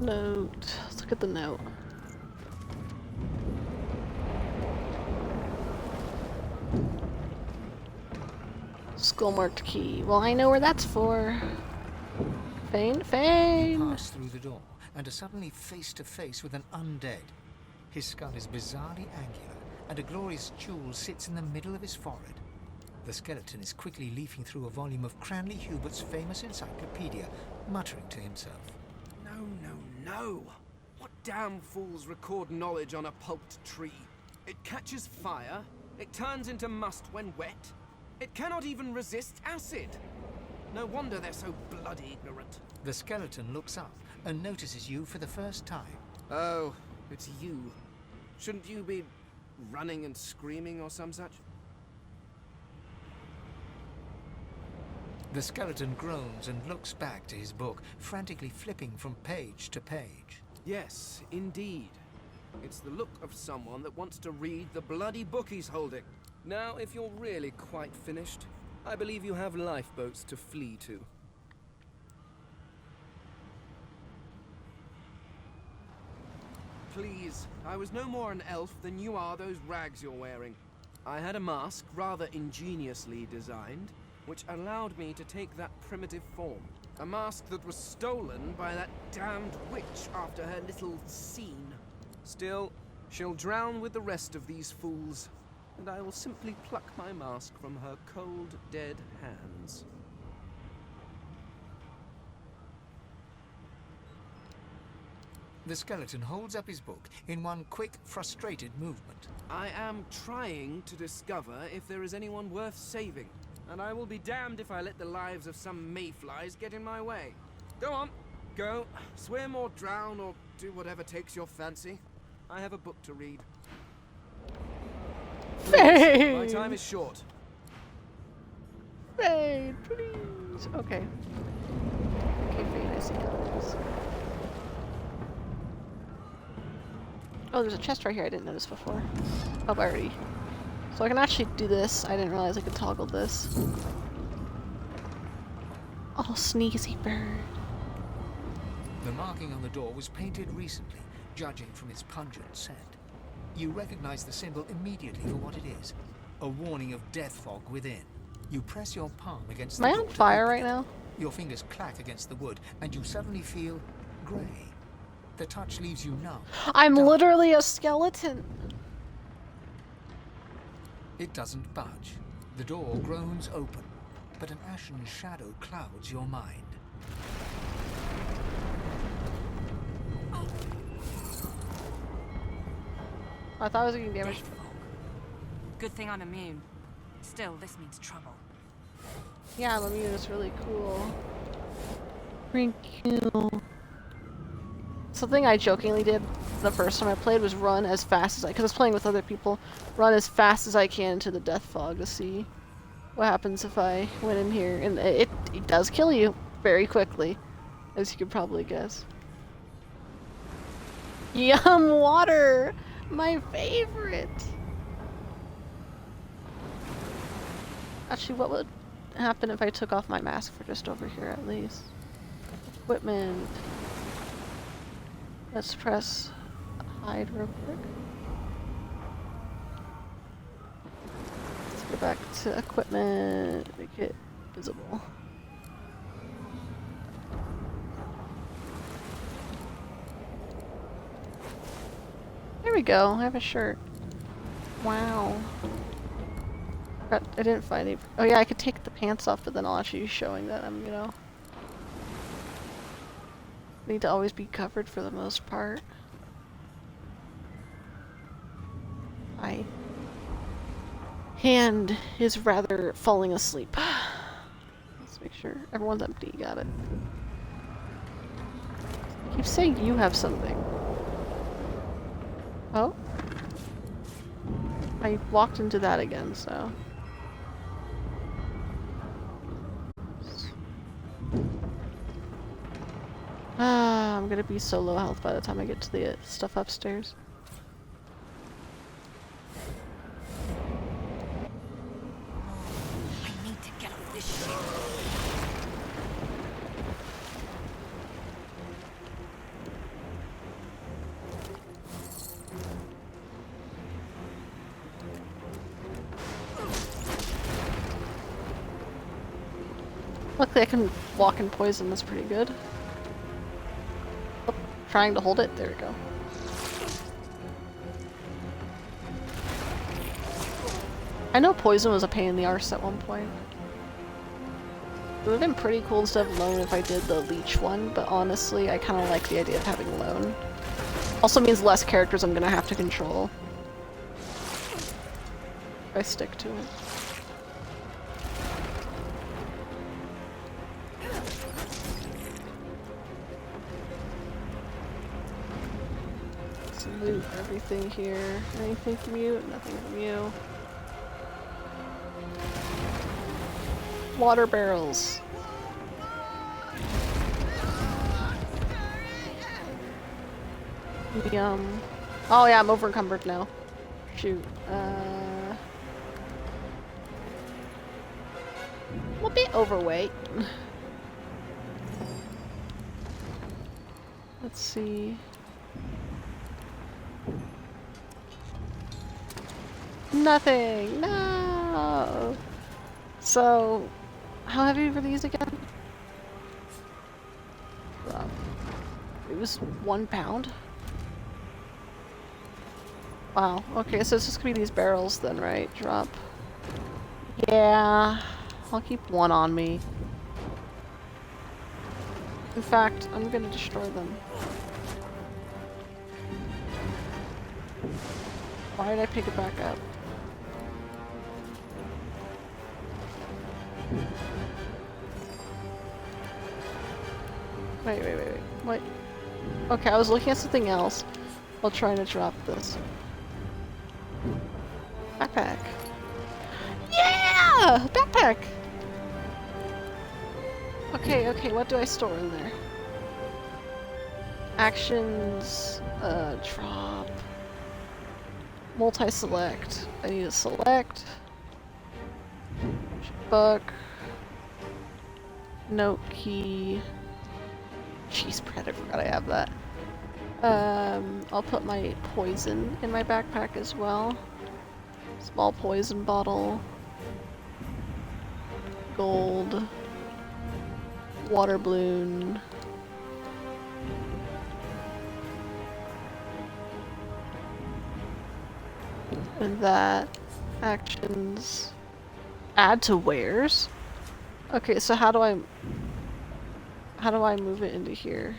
Note. Let's look at the note. Skull marked key. Well, I know where that's for. Fane? Fane! Pass through the door and are suddenly face to face with an undead. His skull is bizarrely angular, and a glorious jewel sits in the middle of his forehead. The skeleton is quickly leafing through a volume of Cranley Hubert's famous encyclopedia, muttering to himself. No, no, no! What damn fools record knowledge on a pulped tree? It catches fire, it turns into must when wet, it cannot even resist acid! No wonder they're so bloody ignorant. The skeleton looks up and notices you for the first time. Oh, it's you. Shouldn't you be running and screaming or some such? The skeleton groans and looks back to his book, frantically flipping from page to page. Yes, indeed. It's the look of someone that wants to read the bloody book he's holding. Now, if you're really quite finished, I believe you have lifeboats to flee to. Please, I was no more an elf than you are those rags you're wearing. I had a mask, rather ingeniously designed, which allowed me to take that primitive form. A mask that was stolen by that damned witch after her little scene. Still, she'll drown with the rest of these fools, and I will simply pluck my mask from her cold, dead hands. The skeleton holds up his book in one quick, frustrated movement. I am trying to discover if there is anyone worth saving. and I will be damned if I let the lives of some mayflies get in my way. Go on, go, swim or drown or do whatever takes your fancy. I have a book to read. Please, my time is short. Fade, please. Okay. Okay, Fade, I see how it is. Oh, there's a chest right here I didn't notice before. Oh, I already. So I can actually do this. I didn't realize I could toggle this. Oh, sneezy bird. The marking on the door was painted recently, judging from its pungent scent. You recognize the symbol immediately for what it is. A warning of death fog within. You press your palm against the door. Am I on fire right now? Your fingers clack against the wood, and you suddenly feel grey. The touch leaves you numb. I'm literally a skeleton. It doesn't budge. The door groans open, but an ashen shadow clouds your mind. I thought I was getting damaged. Good thing I'm immune. Still, this means trouble. Yeah, I'm immune. It's really cool. Thank you. Something I jokingly did the first time I played was run as fast as because I was playing with other people, run as fast as I can to the death fog to see what happens if I went in here. And it does kill you very quickly, as you could probably guess. Yum, water! My favorite! Actually, what would happen if I took off my mask for just over here at least? Equipment. Let's press hide real quick. Let's go back to equipment, make it visible. There we go, I have a shirt. Wow. I didn't find any. Oh yeah, I could take the pants off, but then I'll actually be showing that I'm, you know, need to always be covered for the most part. My hand is rather falling asleep. Let's make sure everyone's empty. Got it. Keep saying you have something. Oh? I walked into that again, so. I'm gonna be so low health by the time I get to the stuff upstairs. I need to get off this ship. Luckily I can walk in poison, that's pretty good. Oh, trying to hold it, there we go. I know poison was a pain in the arse at one point. It would have been pretty cool to have lone if I did the leech one, but honestly I kind of like the idea of having lone. Also means less characters I'm gonna have to control. If I stick to it. Loot everything here. Anything from you? Nothing from you. Water barrels. Yum. Oh yeah, I'm over encumbered now. Shoot. I'm a bit overweight. Let's see. Nothing! No! So, how heavy were these again? It was 1 pound? Wow, okay, so it's just gonna be these barrels then, right? Drop. Yeah, I'll keep one on me. In fact, I'm gonna destroy them. Why did I pick it back up? Wait. What? Okay, I was looking at something else while trying to drop this. Backpack. Yeah! Backpack! Okay, what do I store in there? Actions, drop. Multi-select. I need to select. Book. Note key. Cheese bread, I forgot I have that. I'll put my poison in my backpack as well. Small poison bottle. Gold. Water balloon. And that. Actions. Add to wares? Okay, so how do I move it into here?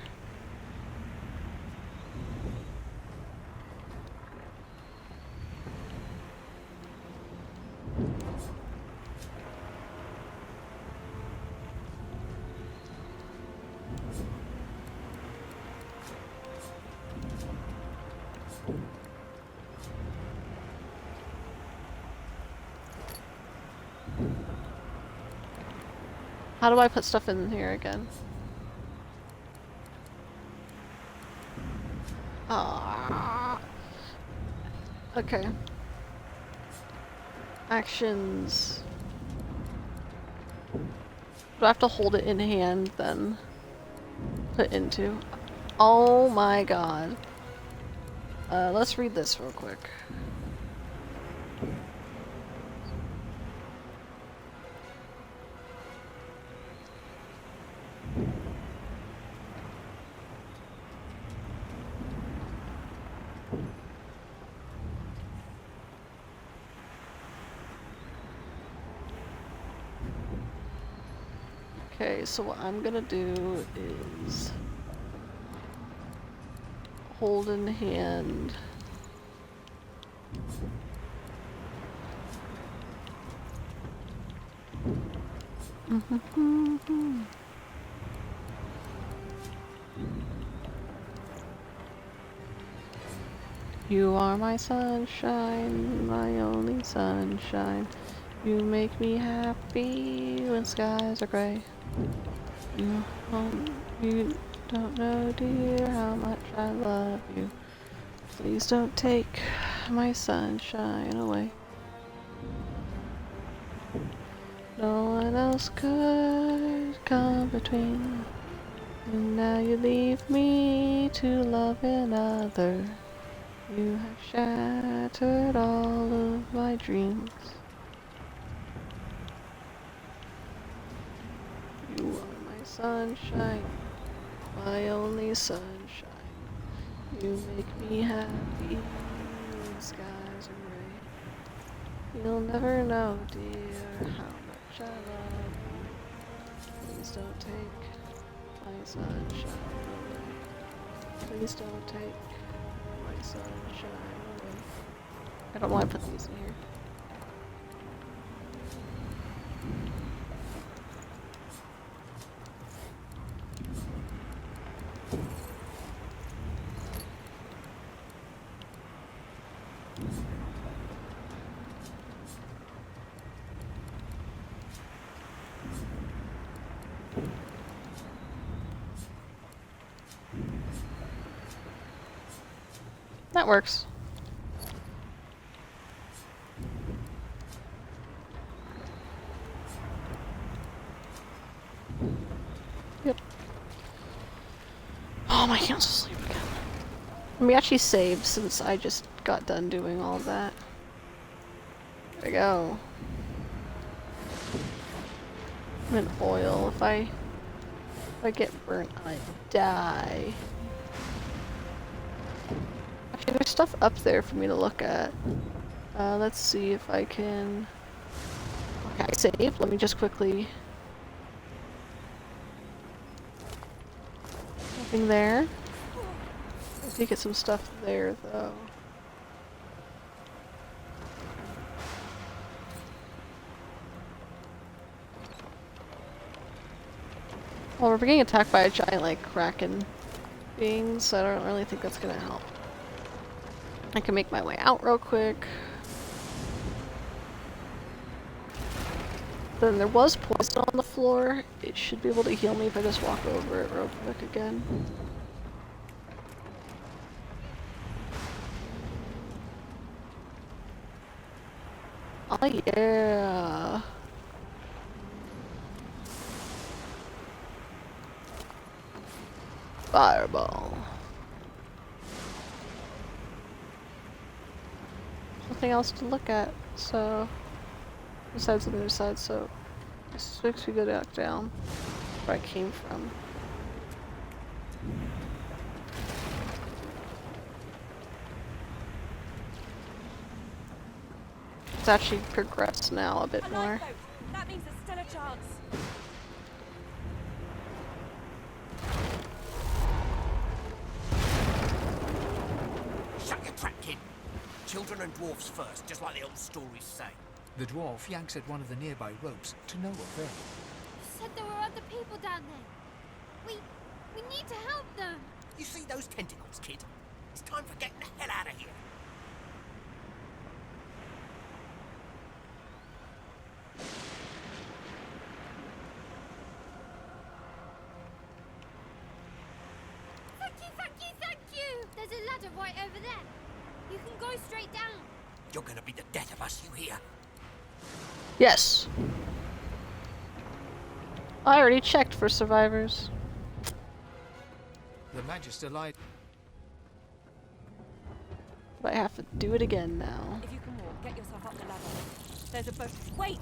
How do I put stuff in here again? Ah. Okay. Actions. Do I have to hold it in hand then? Put into? Oh my god. Let's read this real quick. Okay, so what I'm gonna do is hold in hand. You are my sunshine, my only sunshine. You make me happy when skies are gray. You don't know, dear, how much I love you. Please don't take my sunshine away. No one else could come between us. And now you leave me to love another. You have shattered all of my dreams. You are my sunshine, my only sunshine. You make me happy when skies are gray. You'll never know, dear, how much I love you. Please don't take my sunshine away. Please don't take my sunshine away. I don't want to put these in here. That works. Yep. Oh, my hands asleep again. Let me actually save since I just got done doing all that. There we go. I'm in oil. If I get burnt, I die. Actually, there's stuff up there for me to look at. Let's see if I can... Okay, I saved. Let me just quickly... Nothing there. I need to get some stuff there, though. Well, we're being attacked by a giant, like, kraken being, so I don't really think that's gonna help. I can make my way out real quick. Then there was poison on the floor. It should be able to heal me if I just walk over it real quick again. Oh yeah. Fireball. Nothing else to look at, so besides the other side, so 6 we go back down where I came from. It's actually progressed now a bit more. That means there's still a chance. Shut your trap, kid. Children and dwarfs first, just like the old stories say. The dwarf yanks at one of the nearby ropes to no avail. You said there were other people down there. We need to help them. You see those tentacles, kid? It's time for getting the hell out of here. Thank you! There's a ladder right over there. You can go straight down. You're gonna be the death of us, you hear? Yes. I already checked for survivors. The Magister lied. But I have to do it again now. If you can walk, get yourself up the ladder. There's a boat. Wait!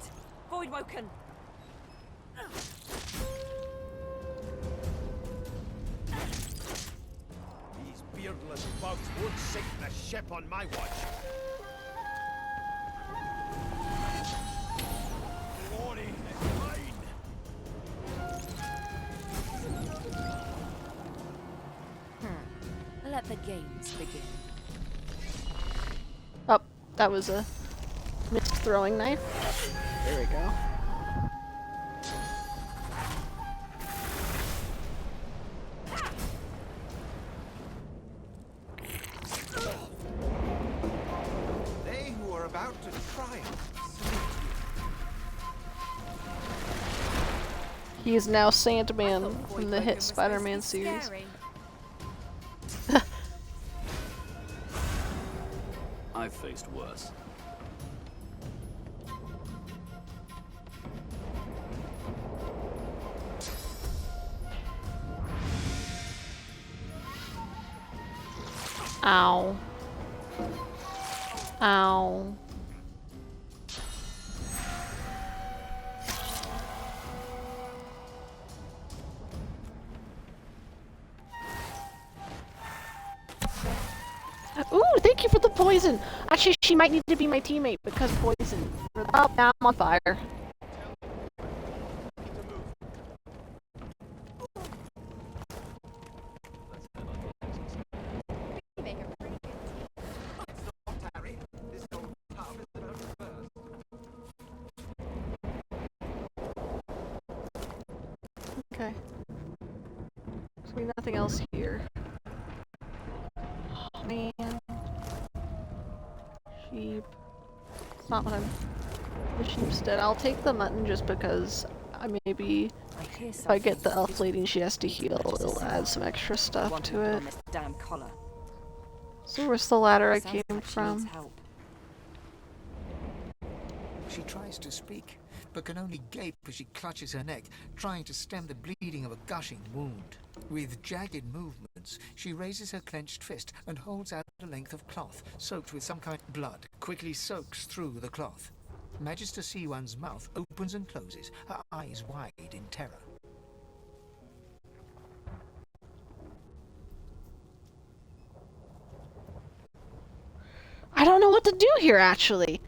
Void Woken! These beardless bugs won't sink the ship on my watch. Glory is mine. Let the games begin. Oh, that was a missed throwing knife. There we go. They who are about to triumph. He is now Sandman from the hit Spider-Man series. Scary. I've faced worse. Ow. Ow. Ooh, thank you for the poison! Actually, she might need to be my teammate because poison. Oh, now I'm on fire. Okay. There's nothing else here. Oh, man. Sheep. It's not what I'm... The sheep's dead. I'll take the mutton just because maybe if I get the elf lady and she has to heal, it'll add some extra stuff to it. Damn collar. So where's the ladder I came from? She tries to speak, but can only gape as she clutches her neck, trying to stem the bleeding of a gushing wound. With jagged movements, she raises her clenched fist and holds out a length of cloth, soaked with some kind of blood, quickly soaks through the cloth. Magister C1's mouth opens and closes, her eyes wide in terror. I don't know what to do here, actually.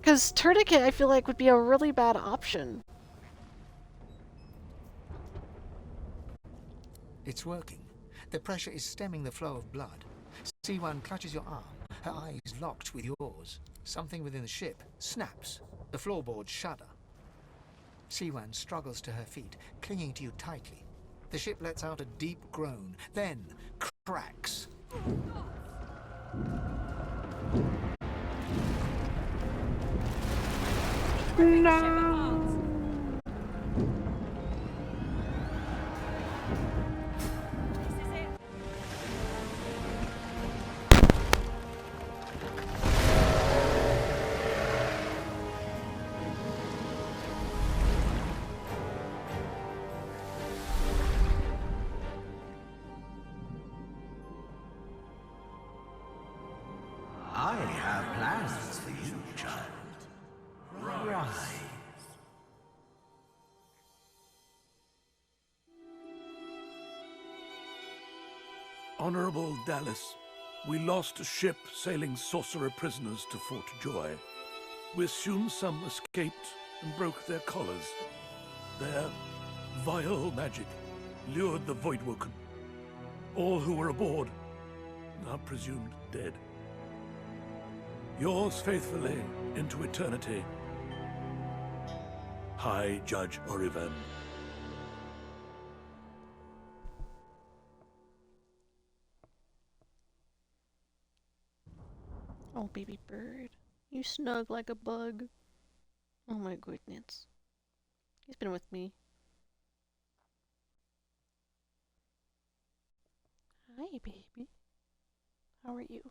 Because tourniquet, I feel like, would be a really bad option. It's working. The pressure is stemming the flow of blood. C1 clutches your arm, her eyes locked with yours. Something within the ship snaps. The floorboards shudder. Siwan struggles to her feet, clinging to you tightly. The ship lets out a deep groan, then cracks. No! I have plans for you, child. Rise. Honorable Dallas, we lost a ship sailing sorcerer prisoners to Fort Joy. We assume some escaped and broke their collars. Their vile magic lured the Voidwoken. All who were aboard are presumed dead. Yours faithfully into eternity, High Judge Orivan. Oh, baby bird. You snug like a bug. Oh my goodness. He's been with me. Hi, baby. How are you?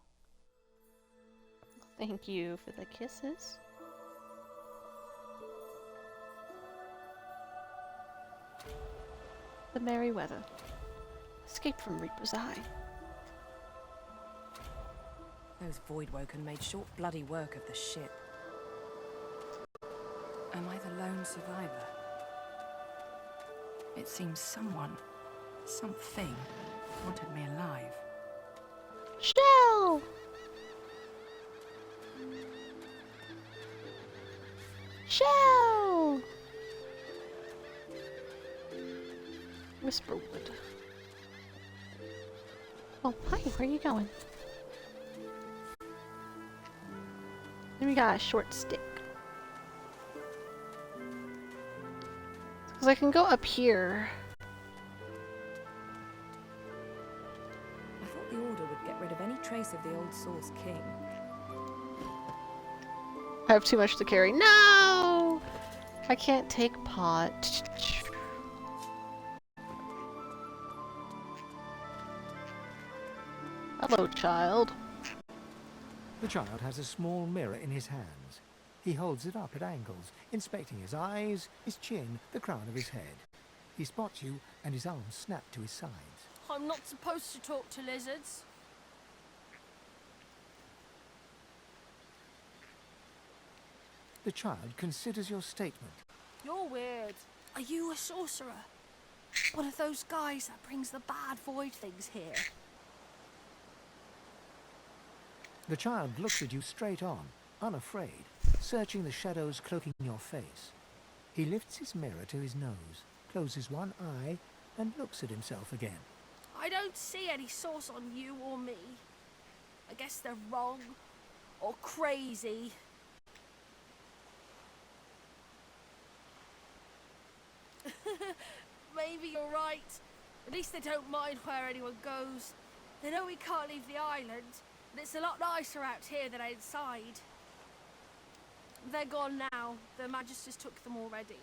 Thank you for the kisses. The merry weather. Escape from Reaper's Eye. Those Voidwoken made short bloody work of the ship. Am I the lone survivor? It seems someone, something, wanted me alive. Shell! Shell! Whisperwood. Oh, hi, where are you going? And we got a short stick. Because I can go up here. I thought the Order would get rid of any trace of the old Source King. I have too much to carry. No! I can't take pot. Hello, child. The child has a small mirror in his hands. He holds it up at angles, inspecting his eyes, his chin, the crown of his head. He spots you, and his arms snap to his sides. I'm not supposed to talk to lizards. The child considers your statement. You're weird. Are you a sorcerer? One of those guys that brings the bad void things here? The child looks at you straight on, unafraid, searching the shadows cloaking your face. He lifts his mirror to his nose, closes one eye, and looks at himself again. I don't see any source on you or me. I guess they're wrong. Or crazy. Maybe you're right. At least they don't mind where anyone goes. They know we can't leave the island, and it's a lot nicer out here than outside. They're gone now. The Magisters took them already.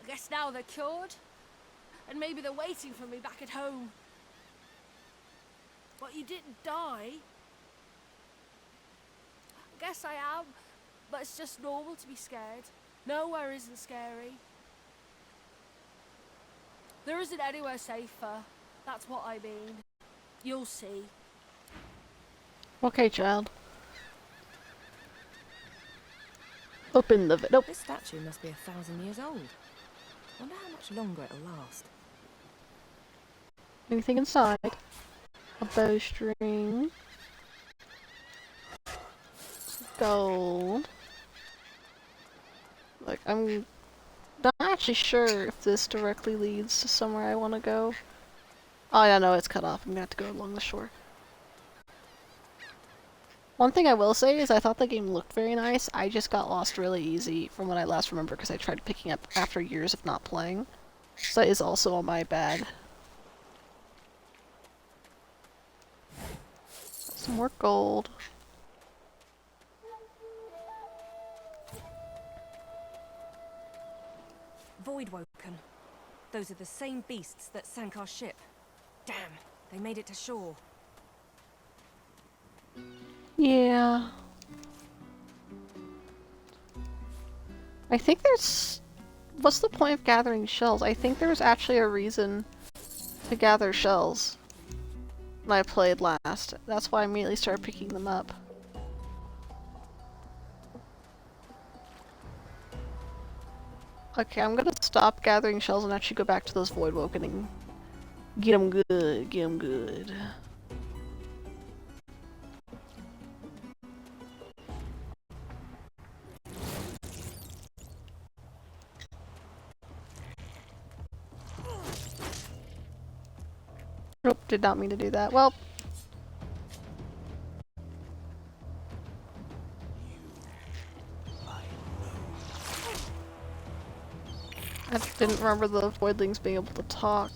I guess now they're cured. And maybe they're waiting for me back at home. But you didn't die. I guess I am, but it's just normal to be scared. Nowhere isn't scary. There isn't anywhere safer. That's what I mean. You'll see. Okay, child. Open the nope. This statue must be 1,000 years old. Wonder how much longer it'll last. Anything inside? A bowstring. Gold. Like, I'm not actually sure if this directly leads to somewhere I want to go. Oh yeah, no, it's cut off. I'm gonna have to go along the shore. One thing I will say is I thought the game looked very nice. I just got lost really easy from what I last remember because I tried picking up after years of not playing. So that is also on my bad. Some more gold. Voidwoken. Those are the same beasts that sank our ship. Damn, they made it to shore. Yeah. I think there's... What's the point of gathering shells? I think there's actually a reason to gather shells when I played last. That's why I immediately started picking them up. Okay, I'm gonna stop gathering shells and actually go back to those Voidwokening. Get them good, get them good. Nope, did not mean to do that. Well. I didn't remember the voidlings being able to talk.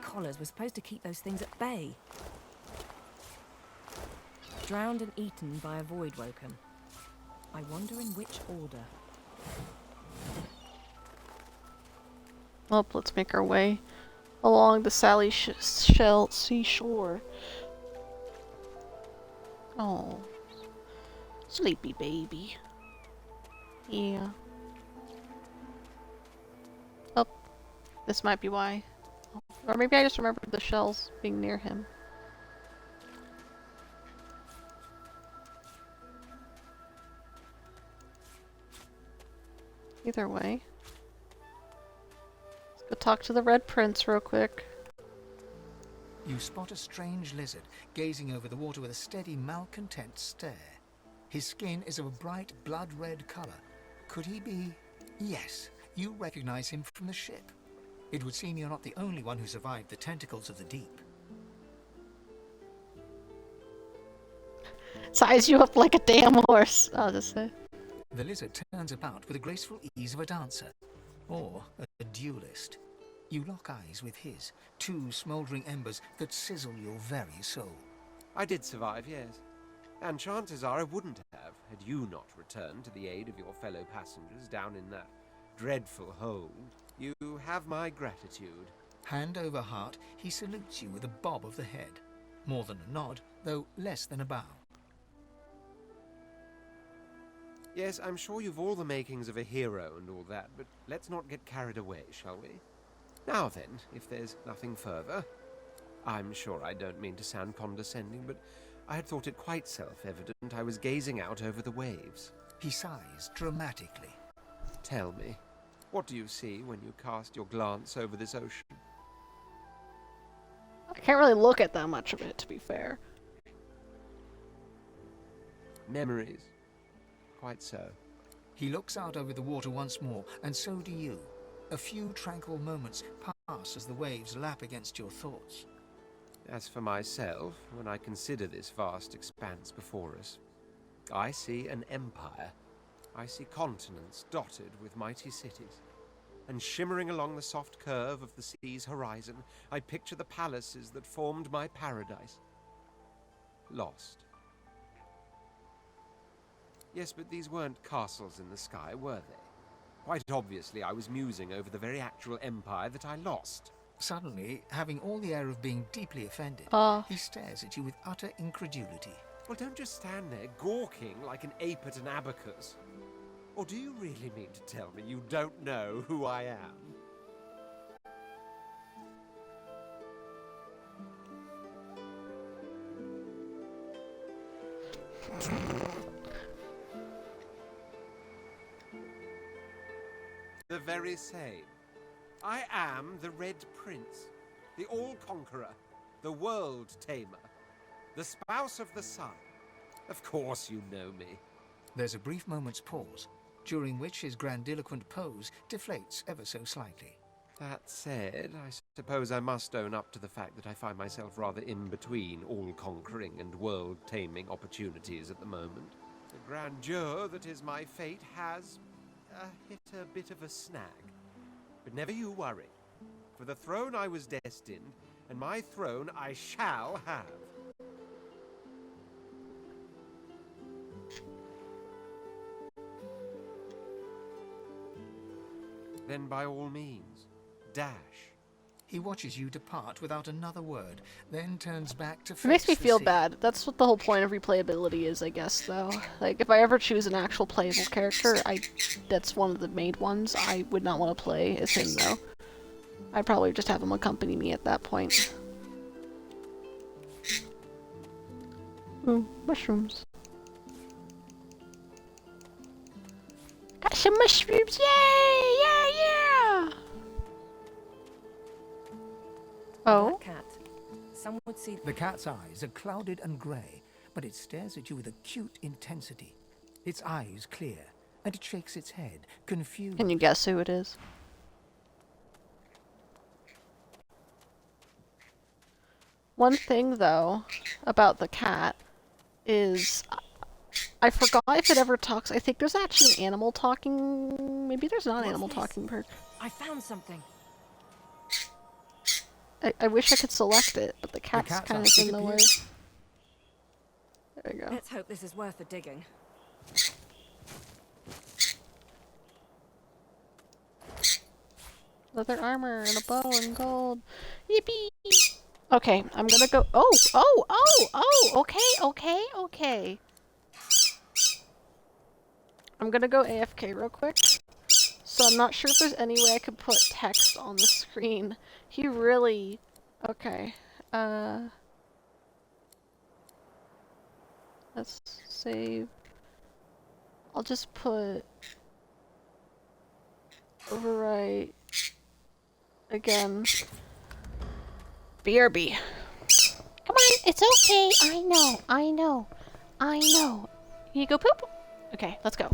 Collars were supposed to keep those things at bay. Drowned and eaten by a Voidwoken. I wonder in which order. Well, let's make our way along the Sally Shell seashore. Oh, sleepy baby. Yeah. Oh, this might be why. Or maybe I just remembered the shells being near him. Either way. Let's go talk to the Red Prince real quick. You spot a strange lizard gazing over the water with a steady, malcontent stare. His skin is of a bright, blood-red color. Could he be... Yes, you recognize him from the ship. It would seem you're not the only one who survived the tentacles of the deep. Size you up like a damn horse, I'll just say. The lizard turns about with the graceful ease of a dancer, or a duelist. You lock eyes with his, two smouldering embers that sizzle your very soul. I did survive, yes. And chances are I wouldn't have, had you not returned to the aid of your fellow passengers down in that dreadful hold. You have my gratitude. Hand over heart, he salutes you with a bob of the head. More than a nod, though less than a bow. Yes, I'm sure you've all the makings of a hero and all that, but let's not get carried away, shall we? Now then, if there's nothing further. I'm sure I don't mean to sound condescending, but I had thought it quite self-evident I was gazing out over the waves. He sighs dramatically. Tell me, what do you see when you cast your glance over this ocean? I can't really look at that much of it, to be fair. Memories. Quite so. He looks out over the water once more, and so do you. A few tranquil moments pass as the waves lap against your thoughts. As for myself, when I consider this vast expanse before us, I see an empire. I see continents dotted with mighty cities. And shimmering along the soft curve of the sea's horizon, I picture the palaces that formed my paradise. Lost. Yes, but these weren't castles in the sky, were they? Quite obviously, I was musing over the very actual empire that I lost. Suddenly, having all the air of being deeply offended, he stares at you with utter incredulity. Well, don't just stand there gawking like an ape at an abacus. Or do you really mean to tell me you don't know who I am? the very same. I am the Red Prince, the All-Conqueror, the World-Tamer, the Spouse of the Sun. Of course you know me. There's a brief moment's pause, during which his grandiloquent pose deflates ever so slightly. That said, I suppose I must own up to the fact that I find myself rather in between all-conquering and world-taming opportunities at the moment. The grandeur that is my fate has hit a bit of a snag. But never you worry. For the throne I was destined, and my throne I shall have. Then by all means, dash. He watches you depart without another word, then turns back to face It makes me the feel sea. bad. That's what the whole point of replayability is, I guess, though. Like, if I ever choose an actual playable character, that's one of the main ones. I would not want to play as him, though. I'd probably just have him accompany me at that point. Ooh, mushrooms. Got some mushrooms! Yay! Yeah, yeah! Oh? That cat. Some would see. The cat's eyes are clouded and grey, but it stares at you with acute intensity. Its eyes clear, and it shakes its head, confused. Can you guess who it is? One thing, though, about the cat is I forgot if it ever talks. I think there's actually an animal talking. Maybe there's not an animal talking perk. I found something. I wish I could select it, but the cat's kind of in the way. There we go. Let's hope this is worth the digging. Leather armor and a bow and gold. Yippee! Okay, I'm gonna go. Okay. I'm gonna go AFK real quick. So I'm not sure if there's any way I could put text on the screen. He really... Okay. Let's save. I'll just put... Overwrite... Again. BRB. Come on, it's okay. I know. You go poop? Okay, let's go.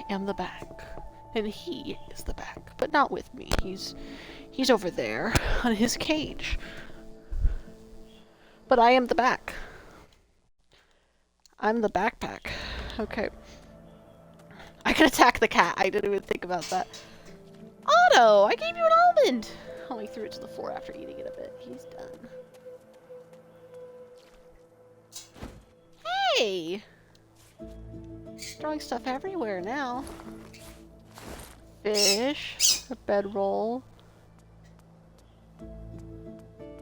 am the back. And he is the back, but not with me. He's over there on his cage. But I am the back. I'm the backpack. Okay. I can attack the cat. I didn't even think about that. Otto! I gave you an almond! Only threw it to the floor after eating it a bit. He's done. Hey! Throwing stuff everywhere now. Fish. A bedroll.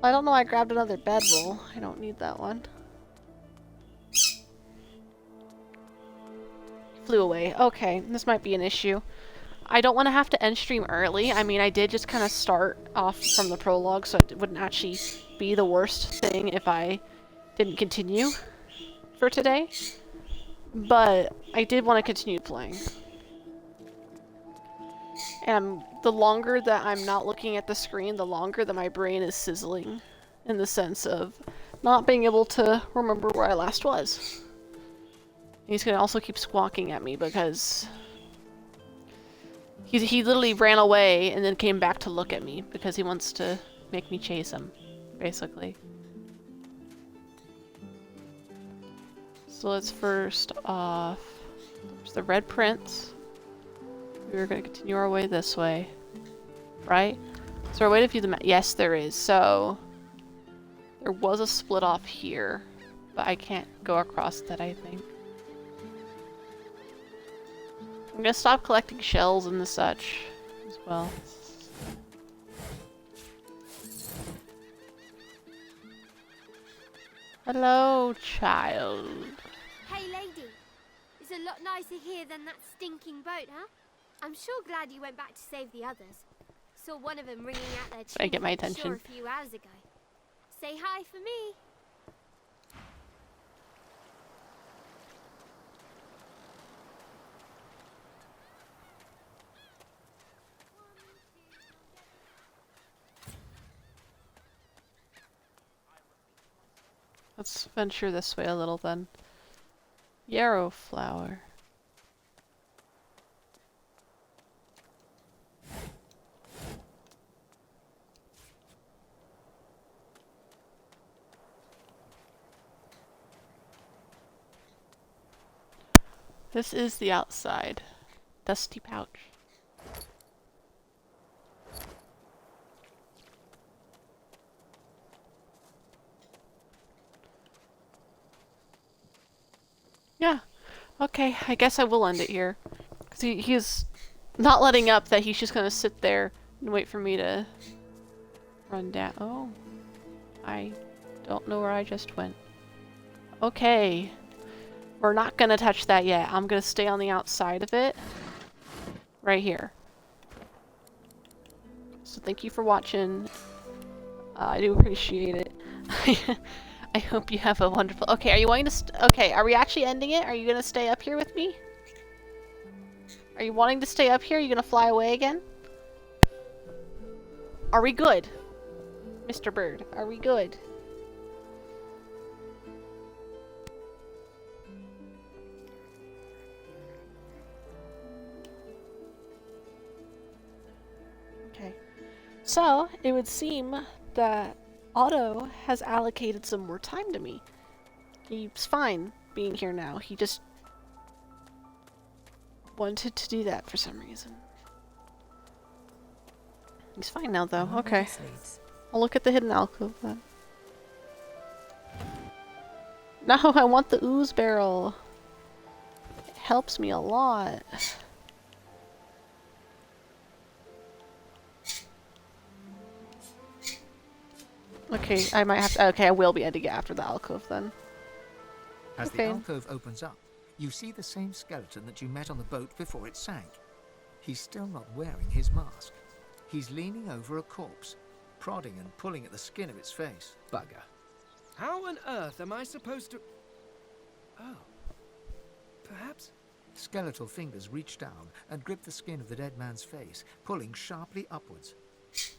I don't know, I grabbed another bedroll. I don't need that one. Flew away. Okay, this might be an issue. I don't want to have to end stream early. I mean, I did just kind of start off from the prologue, so it wouldn't actually be the worst thing if I didn't continue for today. But I did want to continue playing. And the longer that I'm not looking at the screen, the longer that my brain is sizzling. In the sense of not being able to remember where I last was. He's gonna also keep squawking at me because he literally ran away and then came back to look at me because he wants to make me chase him, basically. So let's first off, there's the red prince. We're gonna continue our way this way, right? Is there a way to view the map? Yes, there is. So there was a split off here, but I can't go across that, I think. I'm gonna stop collecting shells and the such as well. Hello, child. Hey, lady. It's a lot nicer here than that stinking boat, huh? I'm sure glad you went back to save the others. Saw one of them wringing out their Trying to get my chin attention. a few hours ago. Say hi for me. Let's venture this way a little then. Yarrow flower. This is the outside. Dusty pouch. Yeah. Okay, I guess I will end it here. Because he's not letting up that he's just gonna sit there and wait for me to run down. Oh. I don't know where I just went. Okay. We're not gonna touch that yet. I'm gonna stay on the outside of it. Right here. So thank you for watching. I do appreciate it. I hope you have a wonderful... Okay, are you wanting to... Okay, are we actually ending it? Are you gonna stay up here with me? Are you wanting to stay up here? Are you gonna fly away again? Are we good? Mr. Bird, are we good? Okay. So, it would seem that Otto has allocated some more time to me. He's fine being here now. He just wanted to do that for some reason. He's fine now, though. Okay. I'll look at the hidden alcove then. No, I want the ooze barrel. It helps me a lot. Okay, I might have to... Okay, I will be ending it after the alcove then. As the alcove opens up, you see the same skeleton that you met on the boat before it sank. He's still not wearing his mask. He's leaning over a corpse, prodding and pulling at the skin of its face. Bugger. How on earth am I supposed to... Oh. Perhaps... Skeletal fingers reach down and grip the skin of the dead man's face, pulling sharply upwards.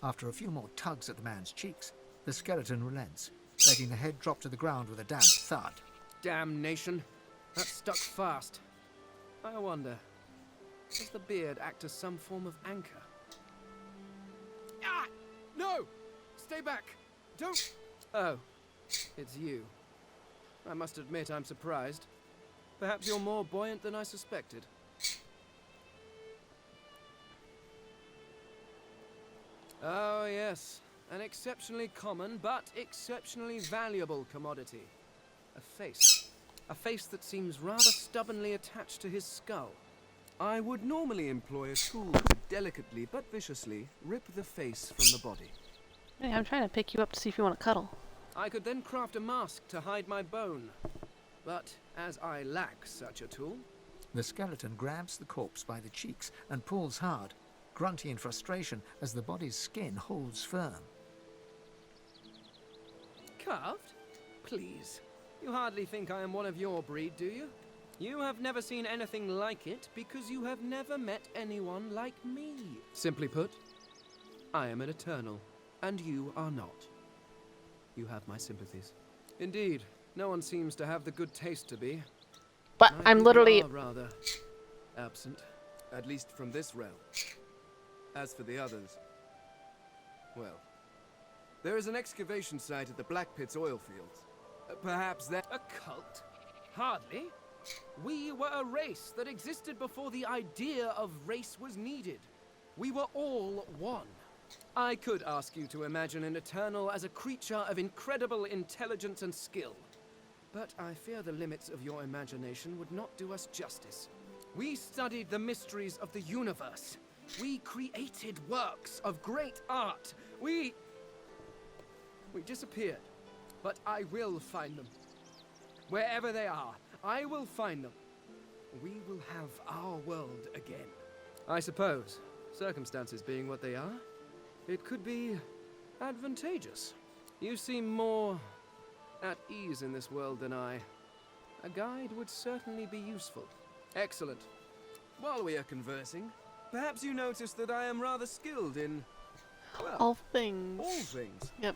After a few more tugs at the man's cheeks, the skeleton relents, letting the head drop to the ground with a damp thud. Damnation. That stuck fast. I wonder... Does the beard act as some form of anchor? Ah! No! Stay back! Don't... Oh, it's you. I must admit I'm surprised. Perhaps you're more buoyant than I suspected. Oh, yes. An exceptionally common, but exceptionally valuable commodity. A face. A face that seems rather stubbornly attached to his skull. I would normally employ a tool to delicately but viciously rip the face from the body. Hey, I'm trying to pick you up to see if you want to cuddle. I could then craft a mask to hide my bone. But as I lack such a tool... The skeleton grabs the corpse by the cheeks and pulls hard, grunting in frustration as the body's skin holds firm. Carved? Please. You hardly think I am one of your breed, do you? You have never seen anything like it because you have never met anyone like me. Simply put, I am an eternal, and you are not. You have my sympathies. Indeed, no one seems to have the good taste to be. But My I'm people literally... are rather absent, at least from this realm. As for the others, well, there is an excavation site at the Black Pit's oil fields. Perhaps they're a cult? Hardly. We were a race that existed before the idea of race was needed. We were all one. I could ask you to imagine an Eternal as a creature of incredible intelligence and skill. But I fear the limits of your imagination would not do us justice. We studied the mysteries of the universe. We created works of great art. We disappeared. But I will find them. Wherever they are, I will find them. We will have our world again. I suppose, circumstances being what they are, it could be advantageous. You seem more at ease in this world than I. A guide would certainly be useful. Excellent. While we are conversing, perhaps you notice that I am rather skilled in... well, all things. All things. Yep.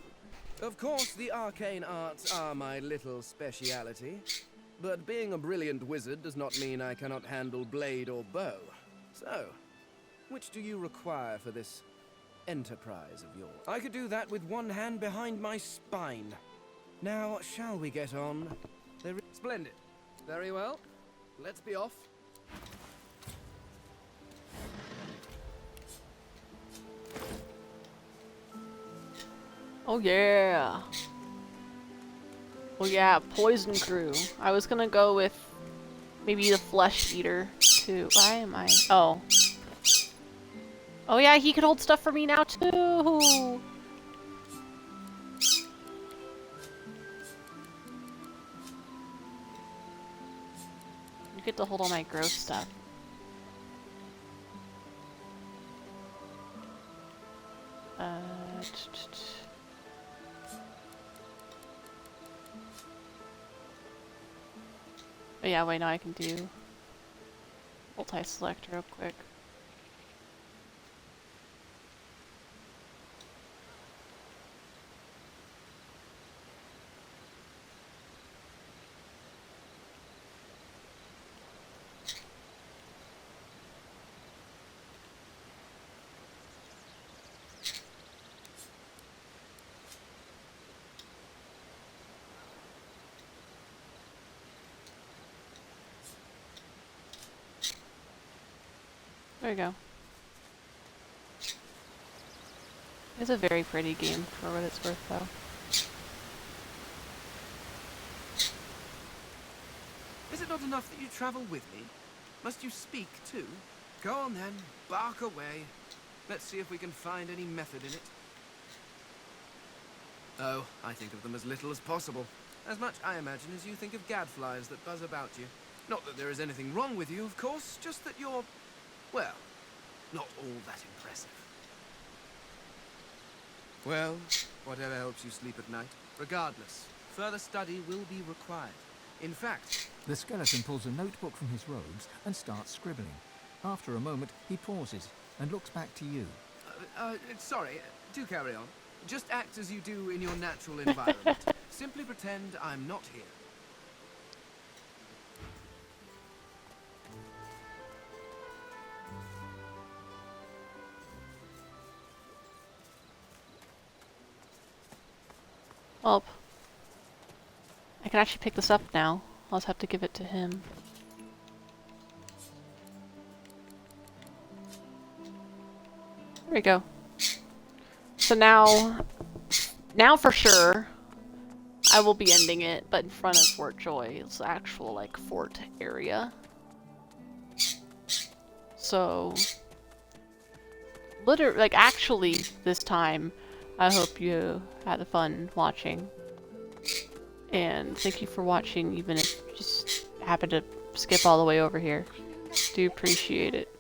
Of course, the arcane arts are my little speciality, but being a brilliant wizard does not mean I cannot handle blade or bow. So, which do you require for this enterprise of yours? I could do that with one hand behind my spine. Now, shall we get on? Splendid. Very well. Let's be off. Oh yeah. Oh yeah, Poison Crew. I was gonna go with maybe the Flesh Eater too. Why am I? Oh. Oh yeah, he could hold stuff for me now too. You get to hold all my gross stuff. Oh yeah, wait, now I can do multi-select real quick. There we go. It's a very pretty game for what it's worth, though. Is it not enough that you travel with me? Must you speak too? Go on then, bark away. Let's see if we can find any method in it. Oh, I think of them as little as possible. As much, I imagine, as you think of gadflies that buzz about you. Not that there is anything wrong with you, of course, just that you're... well, not all that impressive. Well, whatever helps you sleep at night. Regardless, further study will be required. In fact... The skeleton pulls a notebook from his robes and starts scribbling. After a moment, he pauses and looks back to you. Sorry, do carry on. Just act as you do in your natural environment. Simply pretend I'm not here. Well, I can actually pick this up now. I'll just have to give it to him. There we go. So now for sure, I will be ending it, but in front of Fort Joy. It's the actual, like, fort area. So, literally, like, actually, this time, I hope you had fun watching. And thank you for watching, even if you just happened to skip all the way over here. Do appreciate it.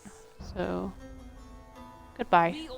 So, goodbye.